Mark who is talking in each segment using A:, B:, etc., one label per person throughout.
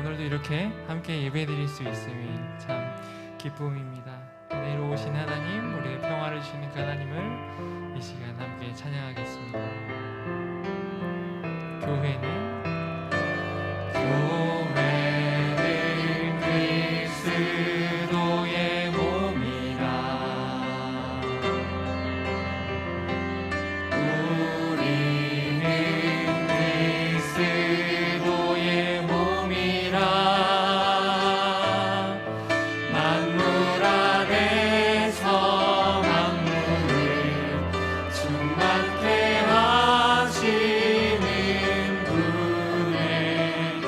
A: 오늘도 이렇게 함께 예배드릴 수 있음이 참 기쁨입니다. 은혜로 오신 하나님, 우리의 평화를 주시는 그 하나님을 이 시간 함께 찬양하겠습니다. 교회는 그리스도의 몸이라. 우리는 그리스도의 몸이라. 만물 안에서 만물을 충만케 하시는 분의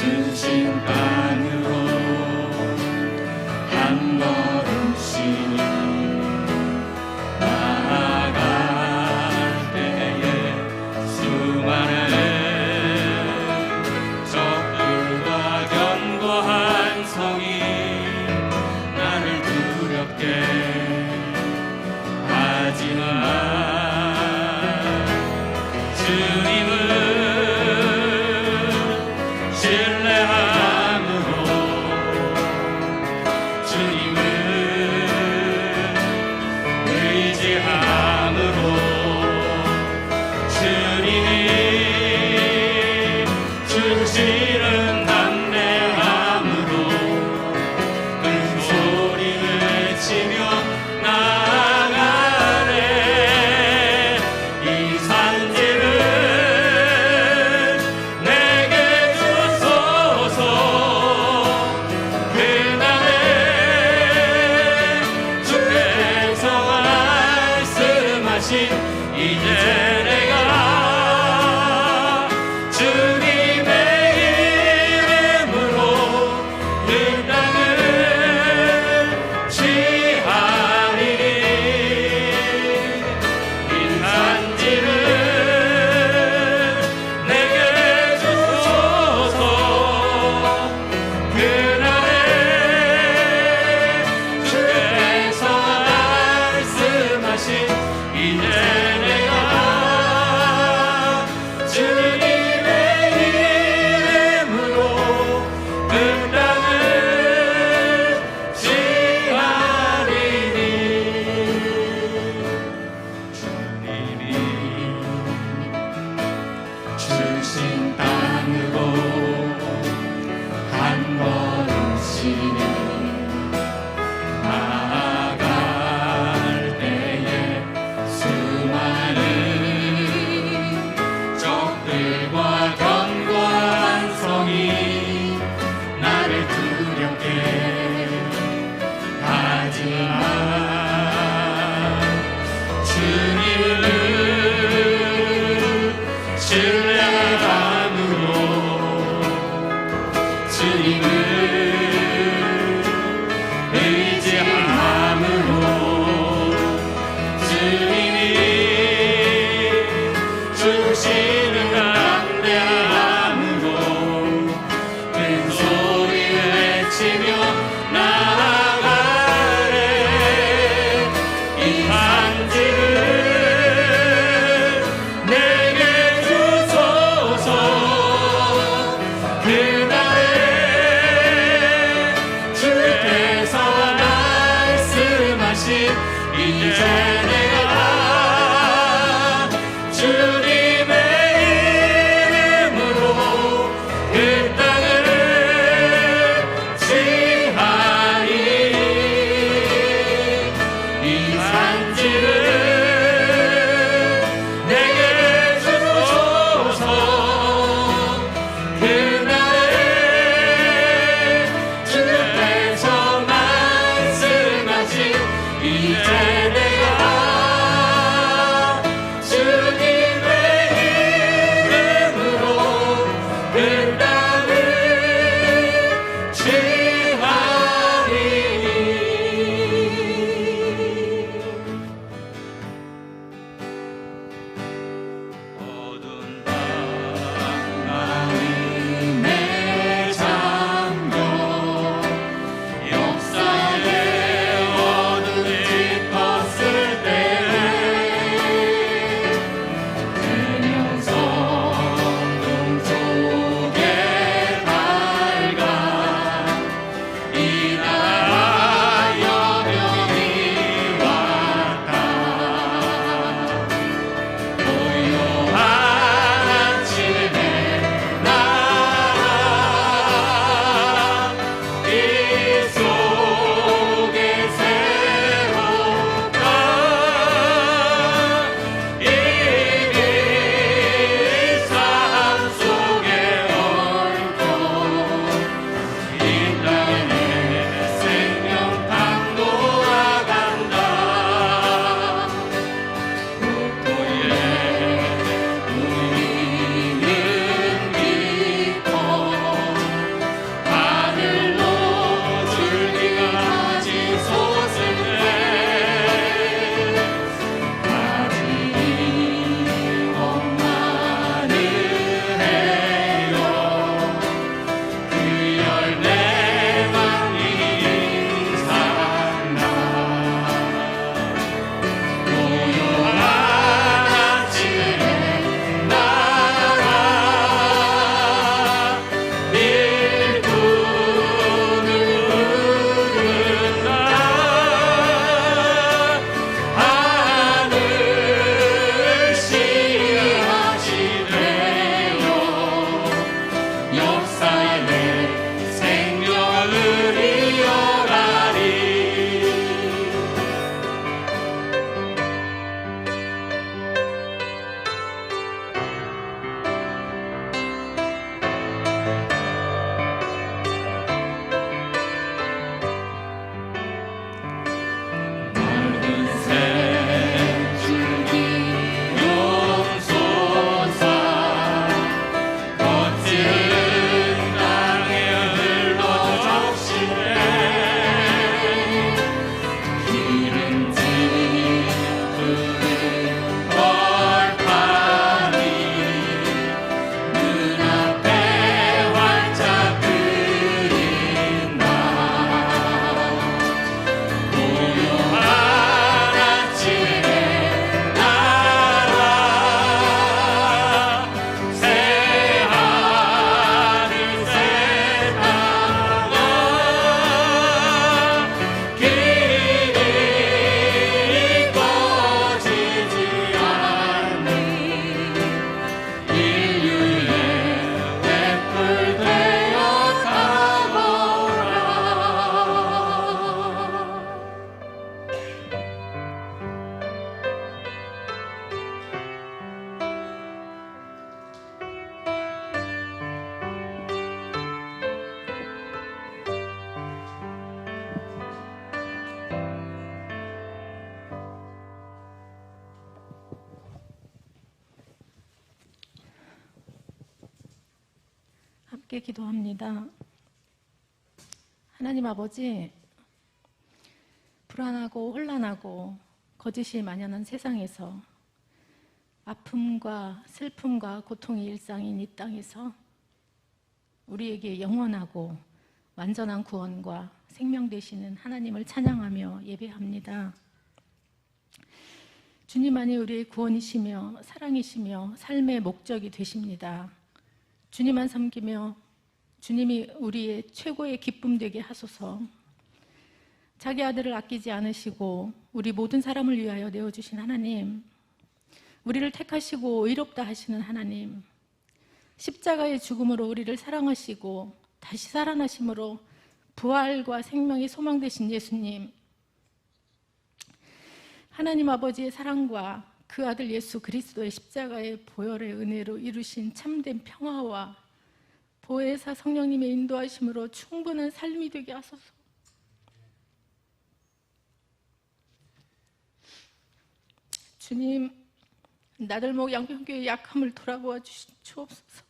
B: 주신 땅으로 한 걸음씩 나아갈 때에 수많은 적들과 견고한 성이 나를 두렵게 하지만 주님을 신뢰함으로 주님을 의지함으로 주님이 주시는 담대함으로 큰 소리를 외치며 나아가네. 이 산지를 내게 주소서. 그날에 주께서 말씀하신 이제 내가 주님의 이름으로 그 땅을 취하리니 이 산지를 내게 주소서. 그날에 주께서 말씀하신 이제 내가 주님의 이름으로 그 땅을 취하리니 주님이 주신 땅으로 한 걸음씩 나아갈 때에 수많은 적들과 견고한 성이 나를 두렵게 하지만 주님을 신뢰함으로 주님을 의지함으로 주님이 주시는 담대함으로 큰 소리를 외치며 나아가네. 이 산지를 내게 주소서. 그날에
C: 함께 기도합니다. 하나님 아버지, 불안하고 혼란하고 거짓이 만연한 세상에서 아픔과 슬픔과 고통이 일상인 이 땅에서 우리에게 영원하고 완전한 구원과 생명 되시는 하나님을 찬양하며 예배합니다. 주님만이 우리의 구원이시며 사랑이시며 삶의 목적이 되십니다. 주님만 섬기며 주님이 우리의 최고의 기쁨 되게 하소서. 자기 아들을 아끼지 않으시고 우리 모든 사람을 위하여 내어주신 하나님, 우리를 택하시고 의롭다 하시는 하나님, 십자가의 죽음으로 우리를 사랑하시고 다시 살아나심으로 부활과 생명이 소망 되신 예수님, 하나님 아버지의 사랑과 그 아들 예수 그리스도의 십자가의 보혈의 은혜로 이루신 참된 평화와 보혜사 성령님의 인도하심으로 충분한 삶이 되게 하소서. 주님, 나들목 양평교회의 약함을 돌아보아 주옵소서.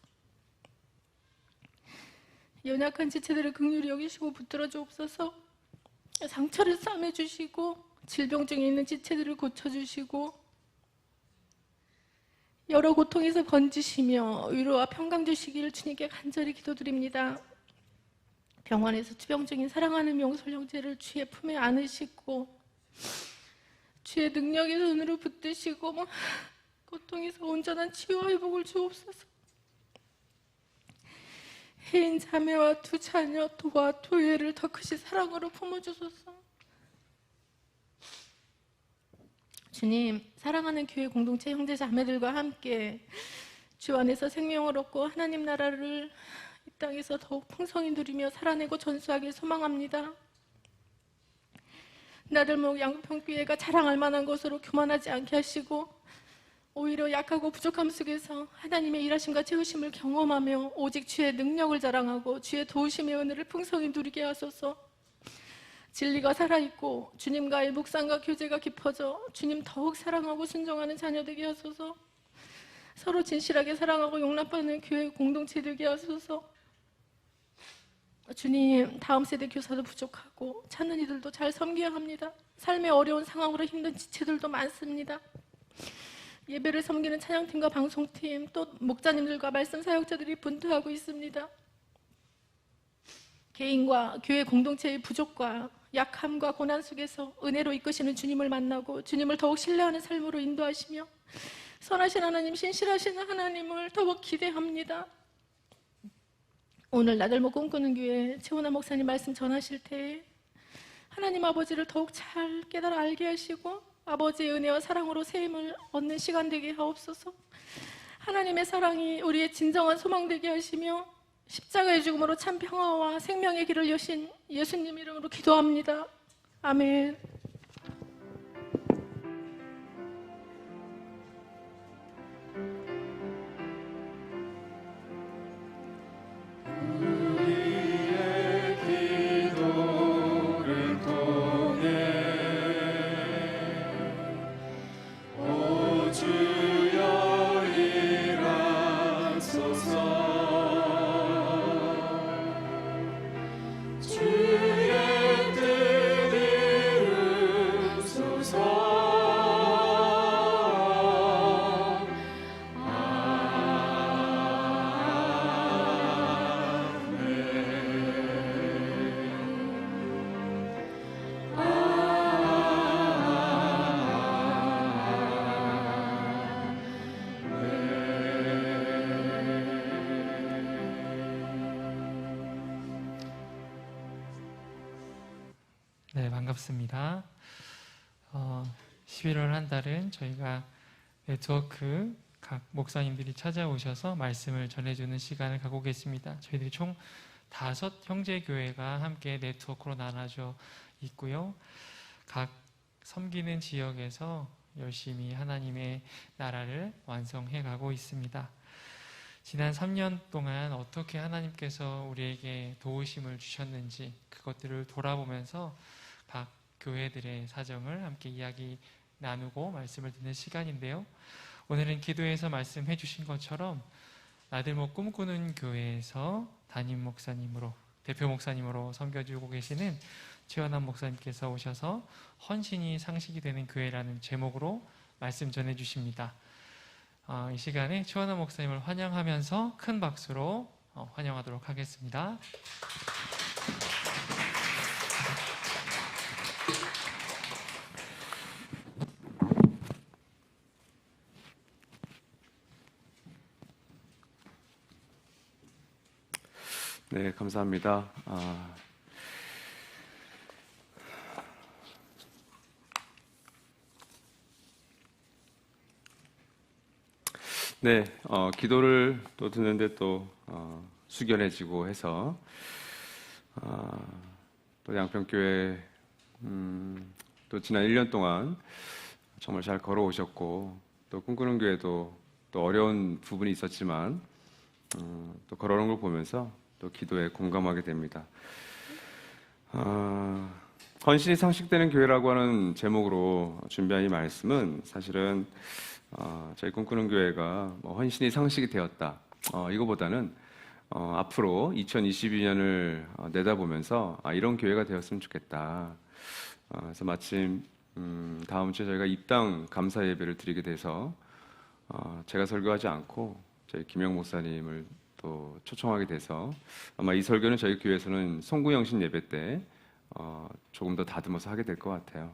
C: 연약한 지체들을 긍휼히 여기시고 붙들어 주옵소서. 상처를 싸매 주시고 질병 중에 있는 지체들을 고쳐주시고 여러 고통에서 건지시며 위로와 평강 주시기를 주님께 간절히 기도드립니다. 병원에서 투병 중인 사랑하는 명솔 형제를 주의 품에 안으시고 주의 능력의 손으로 붙드시고 고통에서 온전한 치유와 회복을 주옵소서. 해인 자매와 두 자녀 도와 도예를 더 크신 사랑으로 품어주소서. 주님, 사랑하는 교회 공동체 형제 자매들과 함께 주 안에서 생명을 얻고 하나님 나라를 이 땅에서 더욱 풍성히 누리며 살아내고 전수하길 소망합니다. 나들목 양평교회가 자랑할 만한 것으로 교만하지 않게 하시고 오히려 약하고 부족함 속에서 하나님의 일하심과 채우심을 경험하며 오직 주의 능력을 자랑하고 주의 도우심의 은혜를 풍성히 누리게 하소서. 진리가 살아있고 주님과의 묵상과 교제가 깊어져 주님 더욱 사랑하고 순종하는 자녀 되게 하소서. 서로 진실하게 사랑하고 용납하는 교회 공동체 되게 하소서. 주님, 다음 세대 교사도 부족하고 찾는 이들도 잘 섬겨야 합니다. 삶의 어려운 상황으로 힘든 지체들도 많습니다. 예배를 섬기는 찬양팀과 방송팀, 또 목자님들과 말씀 사역자들이 분투하고 있습니다. 개인과 교회 공동체의 부족과 약함과 고난 속에서 은혜로 이끄시는 주님을 만나고 주님을 더욱 신뢰하는 삶으로 인도하시며 선하신 하나님, 신실하신 하나님을 더욱 기대합니다. 오늘 나들목 꿈꾸는 교회 최원아 목사님 말씀 전하실 때 하나님 아버지를 더욱 잘 깨달아 알게 하시고 아버지의 은혜와 사랑으로 세임을 얻는 시간 되게 하옵소서. 하나님의 사랑이 우리의 진정한 소망 되게 하시며 십자가의 죽음으로 참 평화와 생명의 길을 여신 예수님 이름으로 기도합니다. 아멘.
A: 네, 반갑습니다. 11월 한 달은 저희가 네트워크 각 목사님들이 찾아오셔서 말씀을 전해주는 시간을 갖고 계십니다. 저희들이 총 5 형제교회가 함께 네트워크로 나눠져 있고요. 각 섬기는 지역에서 열심히 하나님의 나라를 완성해 가고 있습니다. 지난 3년 동안 어떻게 하나님께서 우리에게 도우심을 주셨는지 그것들을 돌아보면서 각 교회들의 사정을 함께 이야기 나누고 말씀을 듣는 시간인데요. 오늘은 기도에서 말씀해 주신 것처럼 나들목 꿈꾸는 교회에서 담임 목사님으로, 대표 목사님으로 섬겨주고 계시는 최원한 목사님께서 오셔서 헌신이 상식이 되는 교회라는 제목으로 말씀 전해주십니다. 이 시간에 최원한 목사님을 환영하면서 큰 박수로 환영하도록 하겠습니다.
D: 네, 감사합니다. 네, 기도를 또 듣는데 또 숙연해지고 해서 또 양평교회 또 지난 1년 동안 정말 잘 걸어오셨고, 또 꿈꾸는 교회도 또 어려운 부분이 있었지만 또 걸어오는 걸 보면서 또 기도에 공감하게 됩니다. 헌신이 상식되는 교회라고 하는 제목으로 준비한 이 말씀은 사실은 저희 꿈꾸는 교회가 뭐 헌신이 상식이 되었다, 이거보다는 앞으로 2022년을 내다보면서 이런 교회가 되었으면 좋겠다. 그래서 마침 다음 주에 저희가 입당 감사 예배를 드리게 돼서 제가 설교하지 않고 저희 김영 목사님을 또 초청하게 돼서 아마 이 설교는 저희 교회에서는 송구영신 예배 때 조금 더 다듬어서 하게 될 것 같아요.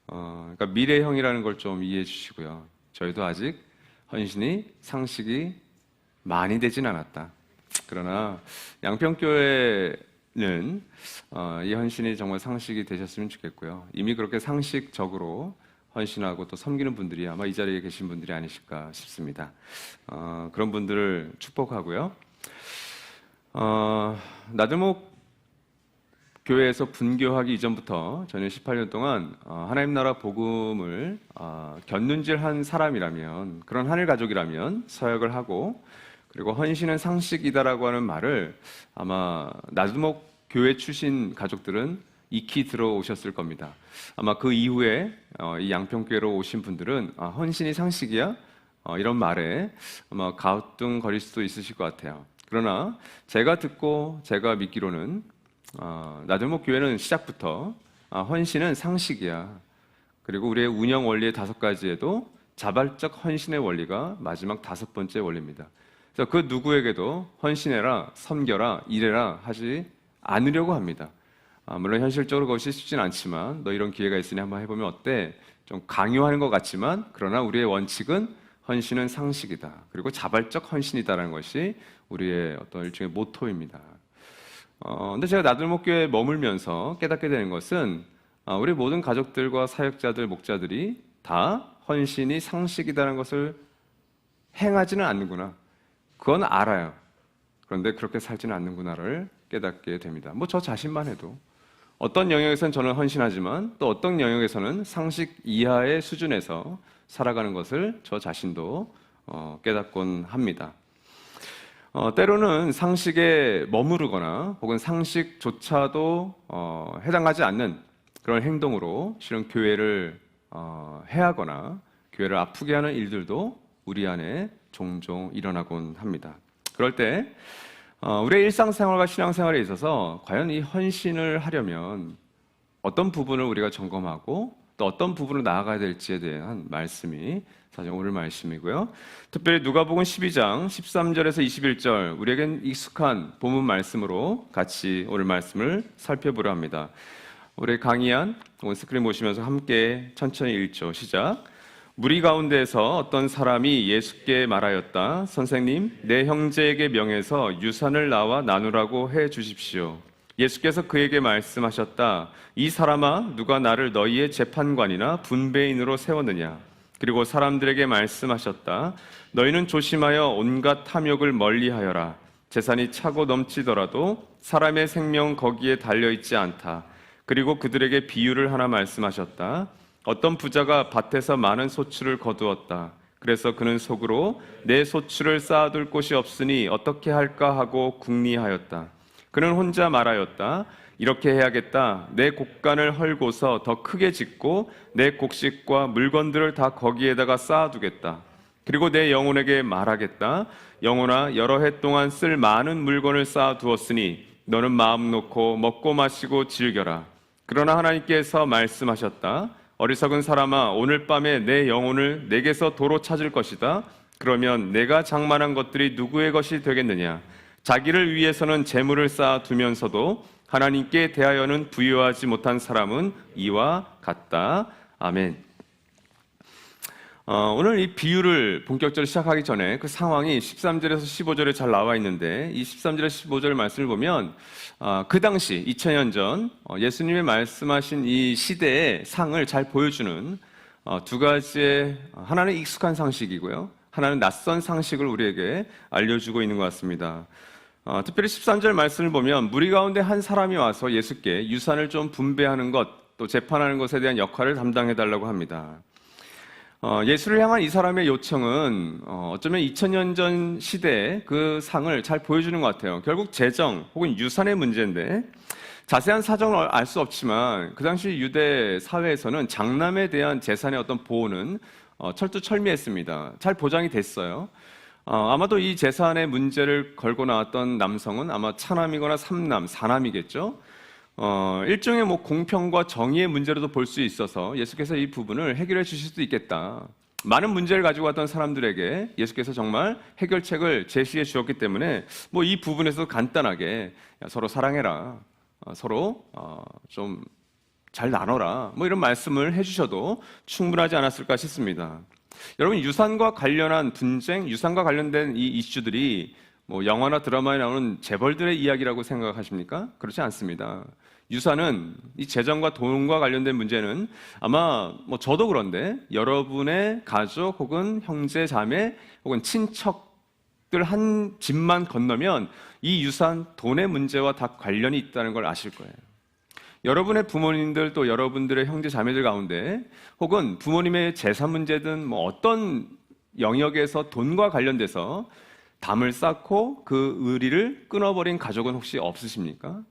D: 그러니까 미래형이라는 걸 좀 이해해 주시고요. 저희도 아직 헌신이 상식이 많이 되진 않았다. 그러나 양평교회는 이 헌신이 정말 상식이 되셨으면 좋겠고요. 이미 그렇게 상식적으로 헌신하고 또 섬기는 분들이 아마 이 자리에 계신 분들이 아니실까 싶습니다. 그런 분들을 축복하고요. 나들목 교회에서 분교하기 이전부터 저는 18년 동안 하나님 나라 복음을 견눈질한 사람이라면, 그런 하늘 가족이라면 서역을 하고, 그리고 헌신은 상식이다라고 하는 말을 아마 나들목 교회 출신 가족들은 익히 들어오셨을 겁니다. 아마 그 이후에 이 양평교회로 오신 분들은 헌신이 상식이야? 이런 말에 아마 가우뚱거릴 수도 있으실 것 같아요. 그러나 제가 듣고 제가 믿기로는 나들목 교회는 시작부터 헌신은 상식이야. 그리고 우리의 운영 원리의 5가지에도 자발적 헌신의 원리가 마지막 5번째 원리입니다. 그래서 그 누구에게도 헌신해라, 섬겨라, 일해라 하지 않으려고 합니다. 물론 현실적으로 그것이 쉽진 않지만 너 이런 기회가 있으니 한번 해보면 어때? 좀 강요하는 것 같지만, 그러나 우리의 원칙은 헌신은 상식이다. 그리고 자발적 헌신이다라는 것이 우리의 어떤 일종의 모토입니다. 근데 제가 나들목교회에 머물면서 깨닫게 되는 것은 우리 모든 가족들과 사역자들, 목자들이 다 헌신이 상식이다라는 것을 행하지는 않는구나. 그건 알아요. 그런데 그렇게 살지는 않는구나를 깨닫게 됩니다. 뭐 저 자신만 해도 어떤 영역에서는 저는 헌신하지만 또 어떤 영역에서는 상식 이하의 수준에서 살아가는 것을 저 자신도 깨닫곤 합니다. 때로는 상식에 머무르거나 혹은 상식조차도 해당하지 않는 그런 행동으로 실은 교회를 해하거나 교회를 아프게 하는 일들도 우리 안에 종종 일어나곤 합니다. 그럴 때 우리의 일상생활과 신앙생활에 있어서 과연 이 헌신을 하려면 어떤 부분을 우리가 점검하고 또 어떤 부분으로 나아가야 될지에 대한 말씀이 사실 오늘 말씀이고요. 특별히 누가복음 12장 13절에서 21절 우리에겐 익숙한 본문 말씀으로 같이 오늘 말씀을 살펴보려 합니다. 우리 강의한 스크린 보시면서 함께 천천히 읽죠. 시작. 무리 가운데에서 어떤 사람이 예수께 말하였다. 선생님, 내 형제에게 명해서 유산을 나와 나누라고 해 주십시오. 예수께서 그에게 말씀하셨다. 이 사람아, 누가 나를 너희의 재판관이나 분배인으로 세웠느냐? 그리고 사람들에게 말씀하셨다. 너희는 조심하여 온갖 탐욕을 멀리하여라. 재산이 차고 넘치더라도 사람의 생명 거기에 달려있지 않다. 그리고 그들에게 비유를 하나 말씀하셨다. 어떤 부자가 밭에서 많은 소출을 거두었다. 그래서 그는 속으로 내 소출을 쌓아둘 곳이 없으니 어떻게 할까 하고 궁리하였다. 그는 혼자 말하였다. 이렇게 해야겠다. 내 곡간을 헐고서 더 크게 짓고 내 곡식과 물건들을 다 거기에다가 쌓아두겠다. 그리고 내 영혼에게 말하겠다. 영혼아, 여러 해 동안 쓸 많은 물건을 쌓아 두었으니 너는 마음 놓고 먹고 마시고 즐겨라. 그러나 하나님께서 말씀하셨다. 어리석은 사람아, 오늘 밤에 내 영혼을 내게서 도로 찾을 것이다. 그러면 내가 장만한 것들이 누구의 것이 되겠느냐? 자기를 위해서는 재물을 쌓아 두면서도 하나님께 대하여는 부유하지 못한 사람은 이와 같다. 아멘. 오늘 이 비유를 본격적으로 시작하기 전에 그 상황이 13절에서 15절에 잘 나와 있는데, 이 13절에서 15절 말씀을 보면 그 당시 2000년 전 예수님이 말씀하신 이 시대의 상을 잘 보여주는 두 가지의, 하나는 익숙한 상식이고요, 하나는 낯선 상식을 우리에게 알려주고 있는 것 같습니다. 특별히 13절 말씀을 보면 무리 가운데 한 사람이 와서 예수께 유산을 좀 분배하는 것, 또 재판하는 것에 대한 역할을 담당해달라고 합니다. 예수를 향한 이 사람의 요청은 어쩌면 2000년 전 시대의 그 상을 잘 보여주는 것 같아요. 결국 재정 혹은 유산의 문제인데, 자세한 사정을 알 수 없지만 그 당시 유대 사회에서는 장남에 대한 재산의 어떤 보호는 철두철미했습니다. 잘 보장이 됐어요. 아마도 이 재산의 문제를 걸고 나왔던 남성은 아마 차남이거나 삼남, 사남이겠죠. 일종의 공평과 정의의 문제로도 볼 수 있어서 예수께서 이 부분을 해결해 주실 수도 있겠다. 많은 문제를 가지고 왔던 사람들에게 예수께서 정말 해결책을 제시해 주었기 때문에 이 부분에서 간단하게 서로 사랑해라, 서로 좀 잘 나눠라, 이런 말씀을 해주셔도 충분하지 않았을까 싶습니다. 여러분, 유산과 관련한 분쟁, 유산과 관련된 이 이슈들이 영화나 드라마에 나오는 재벌들의 이야기라고 생각하십니까? 그렇지 않습니다. 유산은, 이 재정과 돈과 관련된 문제는 아마 저도 그런데 여러분의 가족 혹은 형제, 자매 혹은 친척들 한 집만 건너면 이 유산, 돈의 문제와 다 관련이 있다는 걸 아실 거예요. 여러분의 부모님들, 또 여러분들의 형제, 자매들 가운데 혹은 부모님의 재산 문제든 어떤 영역에서 돈과 관련돼서 담을 쌓고 그 의리를 끊어버린 가족은 혹시 없으십니까?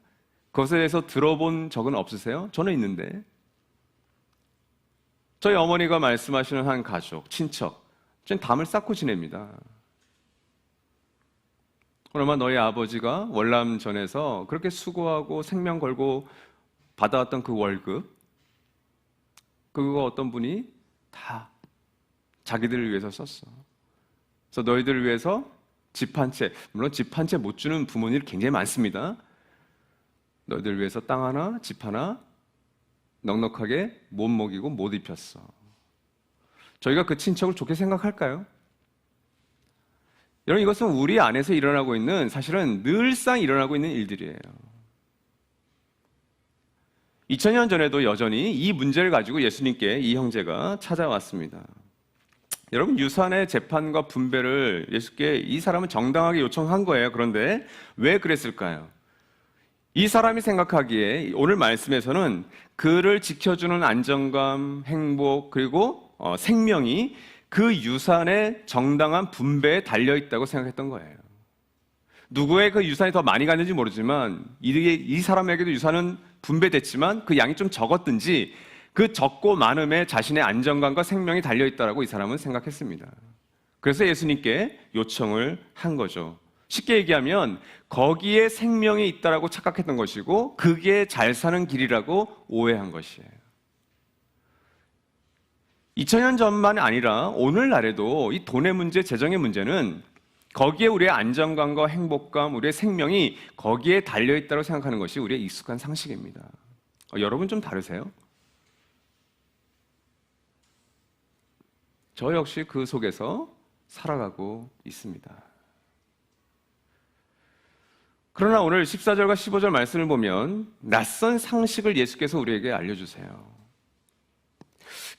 D: 그것에 대해서 들어본 적은 없으세요? 저는 있는데, 저희 어머니가 말씀하시는 한 가족, 친척, 저는 담을 쌓고 지냅니다. 그러나 너희 아버지가 월남전에서 그렇게 수고하고 생명 걸고 받아왔던 그 월급, 그거 어떤 분이 다 자기들을 위해서 썼어. 그래서 너희들을 위해서 집 한 채, 물론 집 한 채 못 주는 부모님이 굉장히 많습니다. 너희들을 위해서 땅 하나, 집 하나 넉넉하게 못 먹이고 못 입혔어. 저희가 그 친척을 좋게 생각할까요? 여러분, 이것은 우리 안에서 일어나고 있는, 사실은 늘상 일어나고 있는 일들이에요. 2000년 전에도 여전히 이 문제를 가지고 예수님께 이 형제가 찾아왔습니다. 여러분, 유산의 재판과 분배를 예수께 이 사람은 정당하게 요청한 거예요. 그런데 왜 그랬을까요? 이 사람이 생각하기에 오늘 말씀에서는 그를 지켜주는 안정감, 행복, 그리고 생명이 그 유산의 정당한 분배에 달려있다고 생각했던 거예요. 누구의 그 유산이 더 많이 갔는지 모르지만 이 사람에게도 유산은 분배됐지만 그 양이 좀 적었든지 그 적고 많음에 자신의 안정감과 생명이 달려있다고 이 사람은 생각했습니다. 그래서 예수님께 요청을 한 거죠. 쉽게 얘기하면 거기에 생명이 있다라고 착각했던 것이고 그게 잘 사는 길이라고 오해한 것이에요. 2000년 전만이 아니라 오늘날에도 이 돈의 문제, 재정의 문제는 거기에 우리의 안정감과 행복감, 우리의 생명이 거기에 달려있다고 생각하는 것이 우리의 익숙한 상식입니다. 여러분 좀 다르세요? 저 역시 그 속에서 살아가고 있습니다. 그러나 오늘 14절과 15절 말씀을 보면 낯선 상식을 예수께서 우리에게 알려주세요.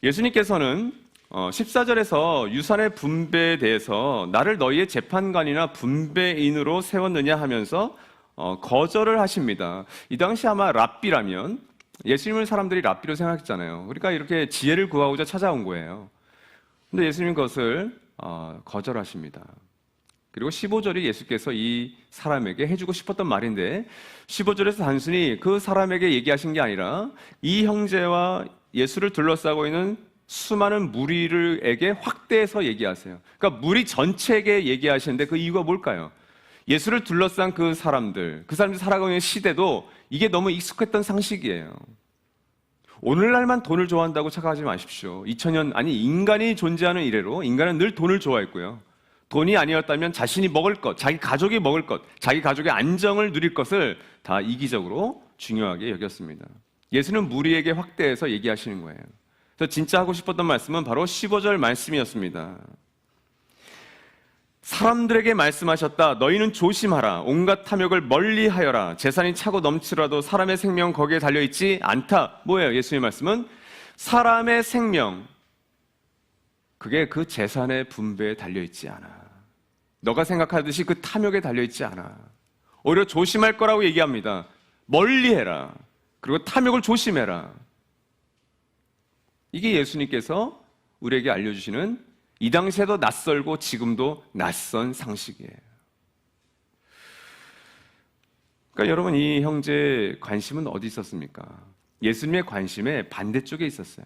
D: 예수님께서는 14절에서 유산의 분배에 대해서 나를 너희의 재판관이나 분배인으로 세웠느냐 하면서 거절을 하십니다. 이 당시 아마 랍비라면 예수님을 사람들이 랍비로 생각했잖아요. 그러니까 이렇게 지혜를 구하고자 찾아온 거예요. 근데 예수님은 그것을 거절하십니다. 그리고 15절이 예수께서 이 사람에게 해주고 싶었던 말인데 15절에서 단순히 그 사람에게 얘기하신 게 아니라 이 형제와 예수를 둘러싸고 있는 수많은 무리에게 확대해서 얘기하세요. 그러니까 무리 전체에게 얘기하시는데 그 이유가 뭘까요? 예수를 둘러싼 그 사람들이 살아가고 있는 시대도 이게 너무 익숙했던 상식이에요. 오늘날만 돈을 좋아한다고 착각하지 마십시오. 2000년, 아니 인간이 존재하는 이래로 인간은 늘 돈을 좋아했고요. 돈이 아니었다면 자신이 먹을 것, 자기 가족이 먹을 것, 자기 가족의 안정을 누릴 것을 다 이기적으로 중요하게 여겼습니다. 예수는 무리에게 확대해서 얘기하시는 거예요. 그래서 진짜 하고 싶었던 말씀은 바로 15절 말씀이었습니다. 사람들에게 말씀하셨다. 너희는 조심하라. 온갖 탐욕을 멀리하여라. 재산이 차고 넘치더라도 사람의 생명 거기에 달려있지 않다. 뭐예요? 예수님의 말씀은 사람의 생명, 그게 그 재산의 분배에 달려있지 않아. 너가 생각하듯이 그 탐욕에 달려있지 않아. 오히려 조심할 거라고 얘기합니다. 멀리해라. 그리고 탐욕을 조심해라. 이게 예수님께서 우리에게 알려주시는 이 당시에도 낯설고 지금도 낯선 상식이에요. 그러니까 여러분, 이 형제의 관심은 어디 있었습니까? 예수님의 관심의 반대쪽에 있었어요.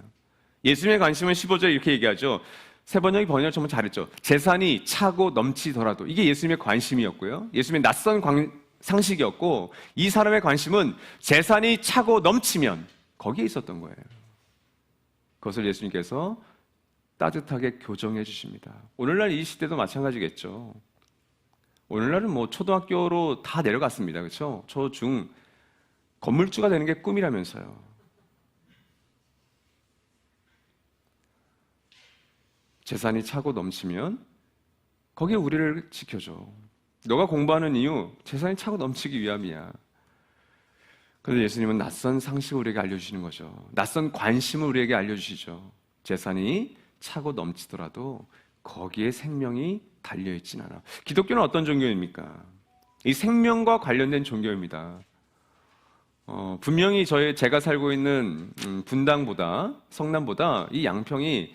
D: 예수님의 관심은 15절에 이렇게 얘기하죠. 세 번역이 번역을 정말 잘했죠. 재산이 차고 넘치더라도, 이게 예수님의 관심이었고요. 예수님의 낯선 상식이었고, 이 사람의 관심은 재산이 차고 넘치면 거기에 있었던 거예요. 그것을 예수님께서 따뜻하게 교정해 주십니다. 오늘날 이 시대도 마찬가지겠죠. 오늘날은 뭐 초등학교로 다 내려갔습니다. 그렇죠? 초, 중, 건물주가 되는 게 꿈이라면서요. 재산이 차고 넘치면 거기에 우리를 지켜줘. 너가 공부하는 이유 재산이 차고 넘치기 위함이야. 그런데 예수님은 낯선 상식을 우리에게 알려주시는 거죠. 낯선 관심을 우리에게 알려주시죠. 재산이 차고 넘치더라도 거기에 생명이 달려있진 않아. 기독교는 어떤 종교입니까? 이 생명과 관련된 종교입니다. 분명히 제가 살고 있는 분당보다, 성남보다 이 양평이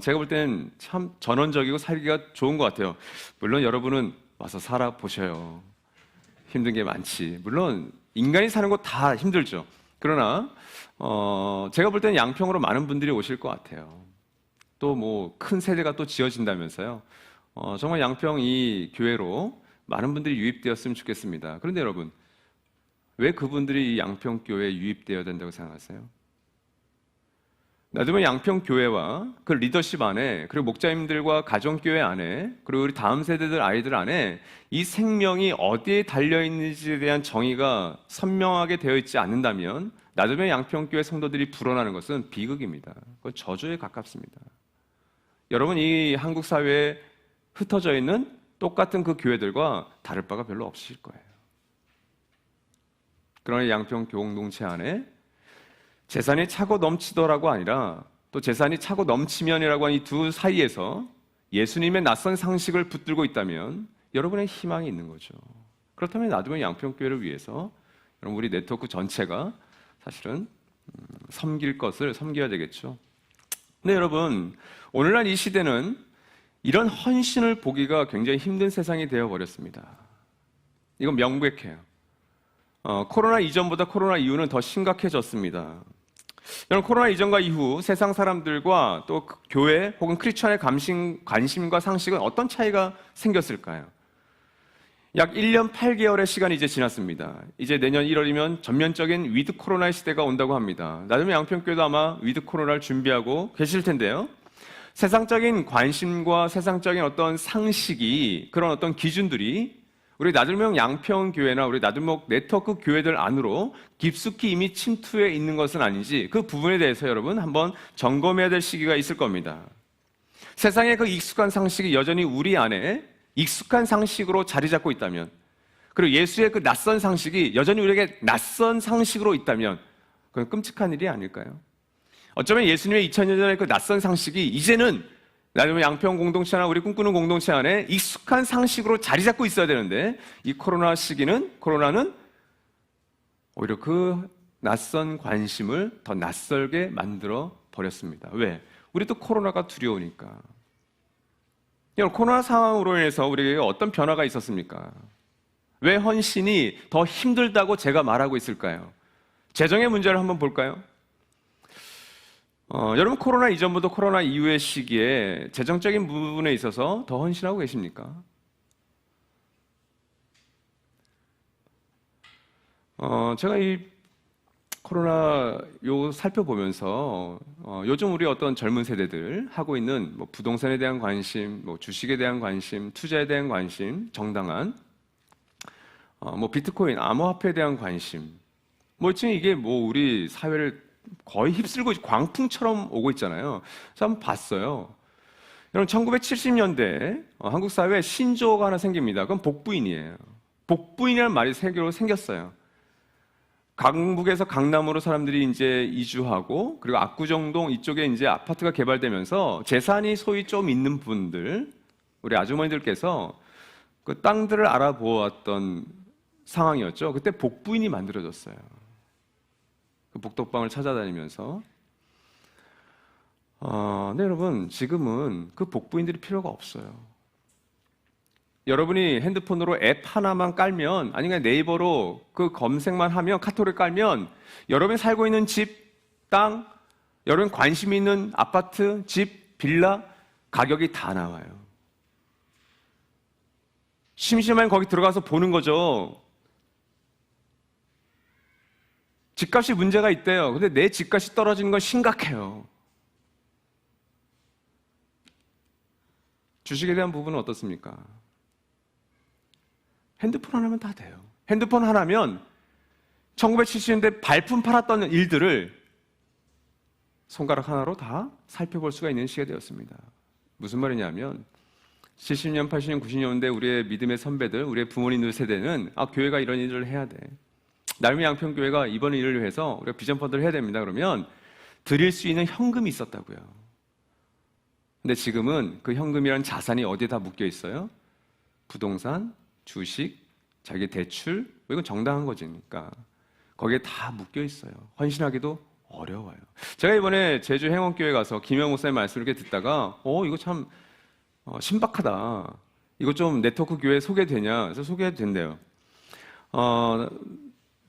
D: 제가 볼 때는 참 전원적이고 살기가 좋은 것 같아요. 물론 여러분은 와서 살아보셔요. 힘든 게 많지. 물론 인간이 사는 거 다 힘들죠. 그러나 제가 볼 때는 양평으로 많은 분들이 오실 것 같아요. 또 뭐 큰 세대가 또 지어진다면서요. 정말 양평 이 교회로 많은 분들이 유입되었으면 좋겠습니다. 그런데 여러분, 왜 그분들이 이 양평교회에 유입되어야 된다고 생각하세요? 나중에 양평교회와 그 리더십 안에, 그리고 목자님들과 가정교회 안에, 그리고 우리 다음 세대들 아이들 안에 이 생명이 어디에 달려있는지에 대한 정의가 선명하게 되어 있지 않는다면 나중에 양평교회 성도들이 불어나는 것은 비극입니다. 그건 저주에 가깝습니다. 여러분, 이 한국 사회에 흩어져 있는 똑같은 그 교회들과 다를 바가 별로 없으실 거예요. 그러나 양평 교공동체 안에 재산이 차고 넘치더라고 아니라 또 재산이 차고 넘치면이라고 하는 이 두 사이에서 예수님의 낯선 상식을 붙들고 있다면 여러분의 희망이 있는 거죠. 그렇다면 나중에 양평교회를 위해서 여러분, 우리 네트워크 전체가 사실은 섬겨야 되겠죠. 근데 여러분, 오늘날 이 시대는 이런 헌신을 보기가 굉장히 힘든 세상이 되어버렸습니다. 이건 명백해요. 코로나 이전보다 코로나 이후는 더 심각해졌습니다. 여러분, 코로나 이전과 이후 세상 사람들과 또 교회 혹은 크리스천의 관심과 상식은 어떤 차이가 생겼을까요? 약 1년 8개월의 시간이 이제 지났습니다. 이제 내년 1월이면 전면적인 위드 코로나의 시대가 온다고 합니다. 나중에 양평교회도 아마 위드 코로나를 준비하고 계실 텐데요. 세상적인 관심과 세상적인 어떤 상식이, 그런 어떤 기준들이 우리 나들목 양평교회나 우리 나들목 네트워크 교회들 안으로 깊숙이 이미 침투해 있는 것은 아닌지, 그 부분에 대해서 여러분 한번 점검해야 될 시기가 있을 겁니다. 세상의 그 익숙한 상식이 여전히 우리 안에 익숙한 상식으로 자리 잡고 있다면, 그리고 예수의 그 낯선 상식이 여전히 우리에게 낯선 상식으로 있다면 그건 끔찍한 일이 아닐까요? 어쩌면 예수님의 2000년 전의 그 낯선 상식이 이제는 나중에 양평 공동체나 우리 꿈꾸는 공동체 안에 익숙한 상식으로 자리 잡고 있어야 되는데, 이 코로나는 오히려 그 낯선 관심을 더 낯설게 만들어 버렸습니다. 왜? 우리 또 코로나가 두려우니까. 여러분, 코로나 상황으로 인해서 우리에게 어떤 변화가 있었습니까? 왜 헌신이 더 힘들다고 제가 말하고 있을까요? 재정의 문제를 한번 볼까요? 여러분 코로나 이전부터 코로나 이후의 시기에 재정적인 부분에 있어서 더 헌신하고 계십니까? 제가 이 코로나 살펴보면서 요즘 우리 어떤 젊은 세대들 하고 있는 뭐 부동산에 대한 관심, 뭐 주식에 대한 관심, 투자에 대한 관심, 정당한 뭐 비트코인, 암호화폐에 대한 관심, 뭐 지금 이게 뭐 우리 사회를 거의 휩쓸고 광풍처럼 오고 있잖아요. 그래서 한번 봤어요. 여러분 1970년대 한국 사회에 신조어가 하나 생깁니다. 그건 복부인이에요. 복부인이라는 말이 새로 생겼어요. 강북에서 강남으로 사람들이 이제 이주하고, 그리고 압구정동 이쪽에 이제 아파트가 개발되면서 재산이 소위 좀 있는 분들, 우리 아주머니들께서 그 땅들을 알아보았던 상황이었죠. 그때 복부인이 만들어졌어요. 그 복덕방을 찾아다니면서. 네, 여러분, 지금은 그 복부인들이 필요가 없어요. 여러분이 핸드폰으로 앱 하나만 깔면, 아니면 네이버로 그 검색만 하면, 카톡을 깔면 여러분이 살고 있는 집, 땅, 여러분 관심 있는 아파트, 집, 빌라 가격이 다 나와요. 심심하면 거기 들어가서 보는 거죠. 집값이 문제가 있대요. 근데 내 집값이 떨어지는 건 심각해요. 주식에 대한 부분은 어떻습니까? 핸드폰 하나면 다 돼요. 핸드폰 하나면 1970년대 발품 팔았던 일들을 손가락 하나로 다 살펴볼 수가 있는 시기가 되었습니다. 무슨 말이냐면 70년, 80년, 90년대 우리의 믿음의 선배들, 우리의 부모님들 세대는 교회가 이런 일을 해야 돼. 날미 양평교회가 이번 일을 위해서 우리가 비전 펀드를 해야 됩니다. 그러면 드릴 수 있는 현금이 있었다고요. 근데 지금은 그 현금이라는 자산이 어디에 다 묶여 있어요? 부동산, 주식, 자기 대출, 이건 정당한 거지니까 거기에 다 묶여 있어요. 헌신하기도 어려워요. 제가 이번에 제주 행원교회 가서 김영 목사님 말씀을 이렇게 듣다가 이거 참 신박하다. 이거 좀 네트워크 교회 소개되냐? 그래서 소개해도 된대요.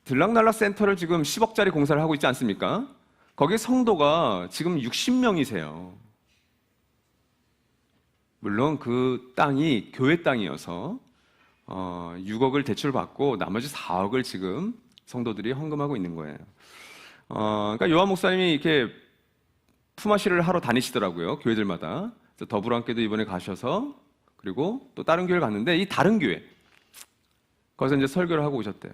D: 들락날락 센터를 지금 10억짜리 공사를 하고 있지 않습니까? 거기 성도가 지금 60명이세요. 물론 그 땅이 교회 땅이어서 6억을 대출받고 나머지 4억을 지금 성도들이 헌금하고 있는 거예요. 그러니까 요한 목사님이 이렇게 품앗이를 하러 다니시더라고요. 교회들마다. 그래서 더불어함께도 이번에 가셔서, 그리고 또 다른 교회를 갔는데 이 다른 교회 거기서 이제 설교를 하고 오셨대요.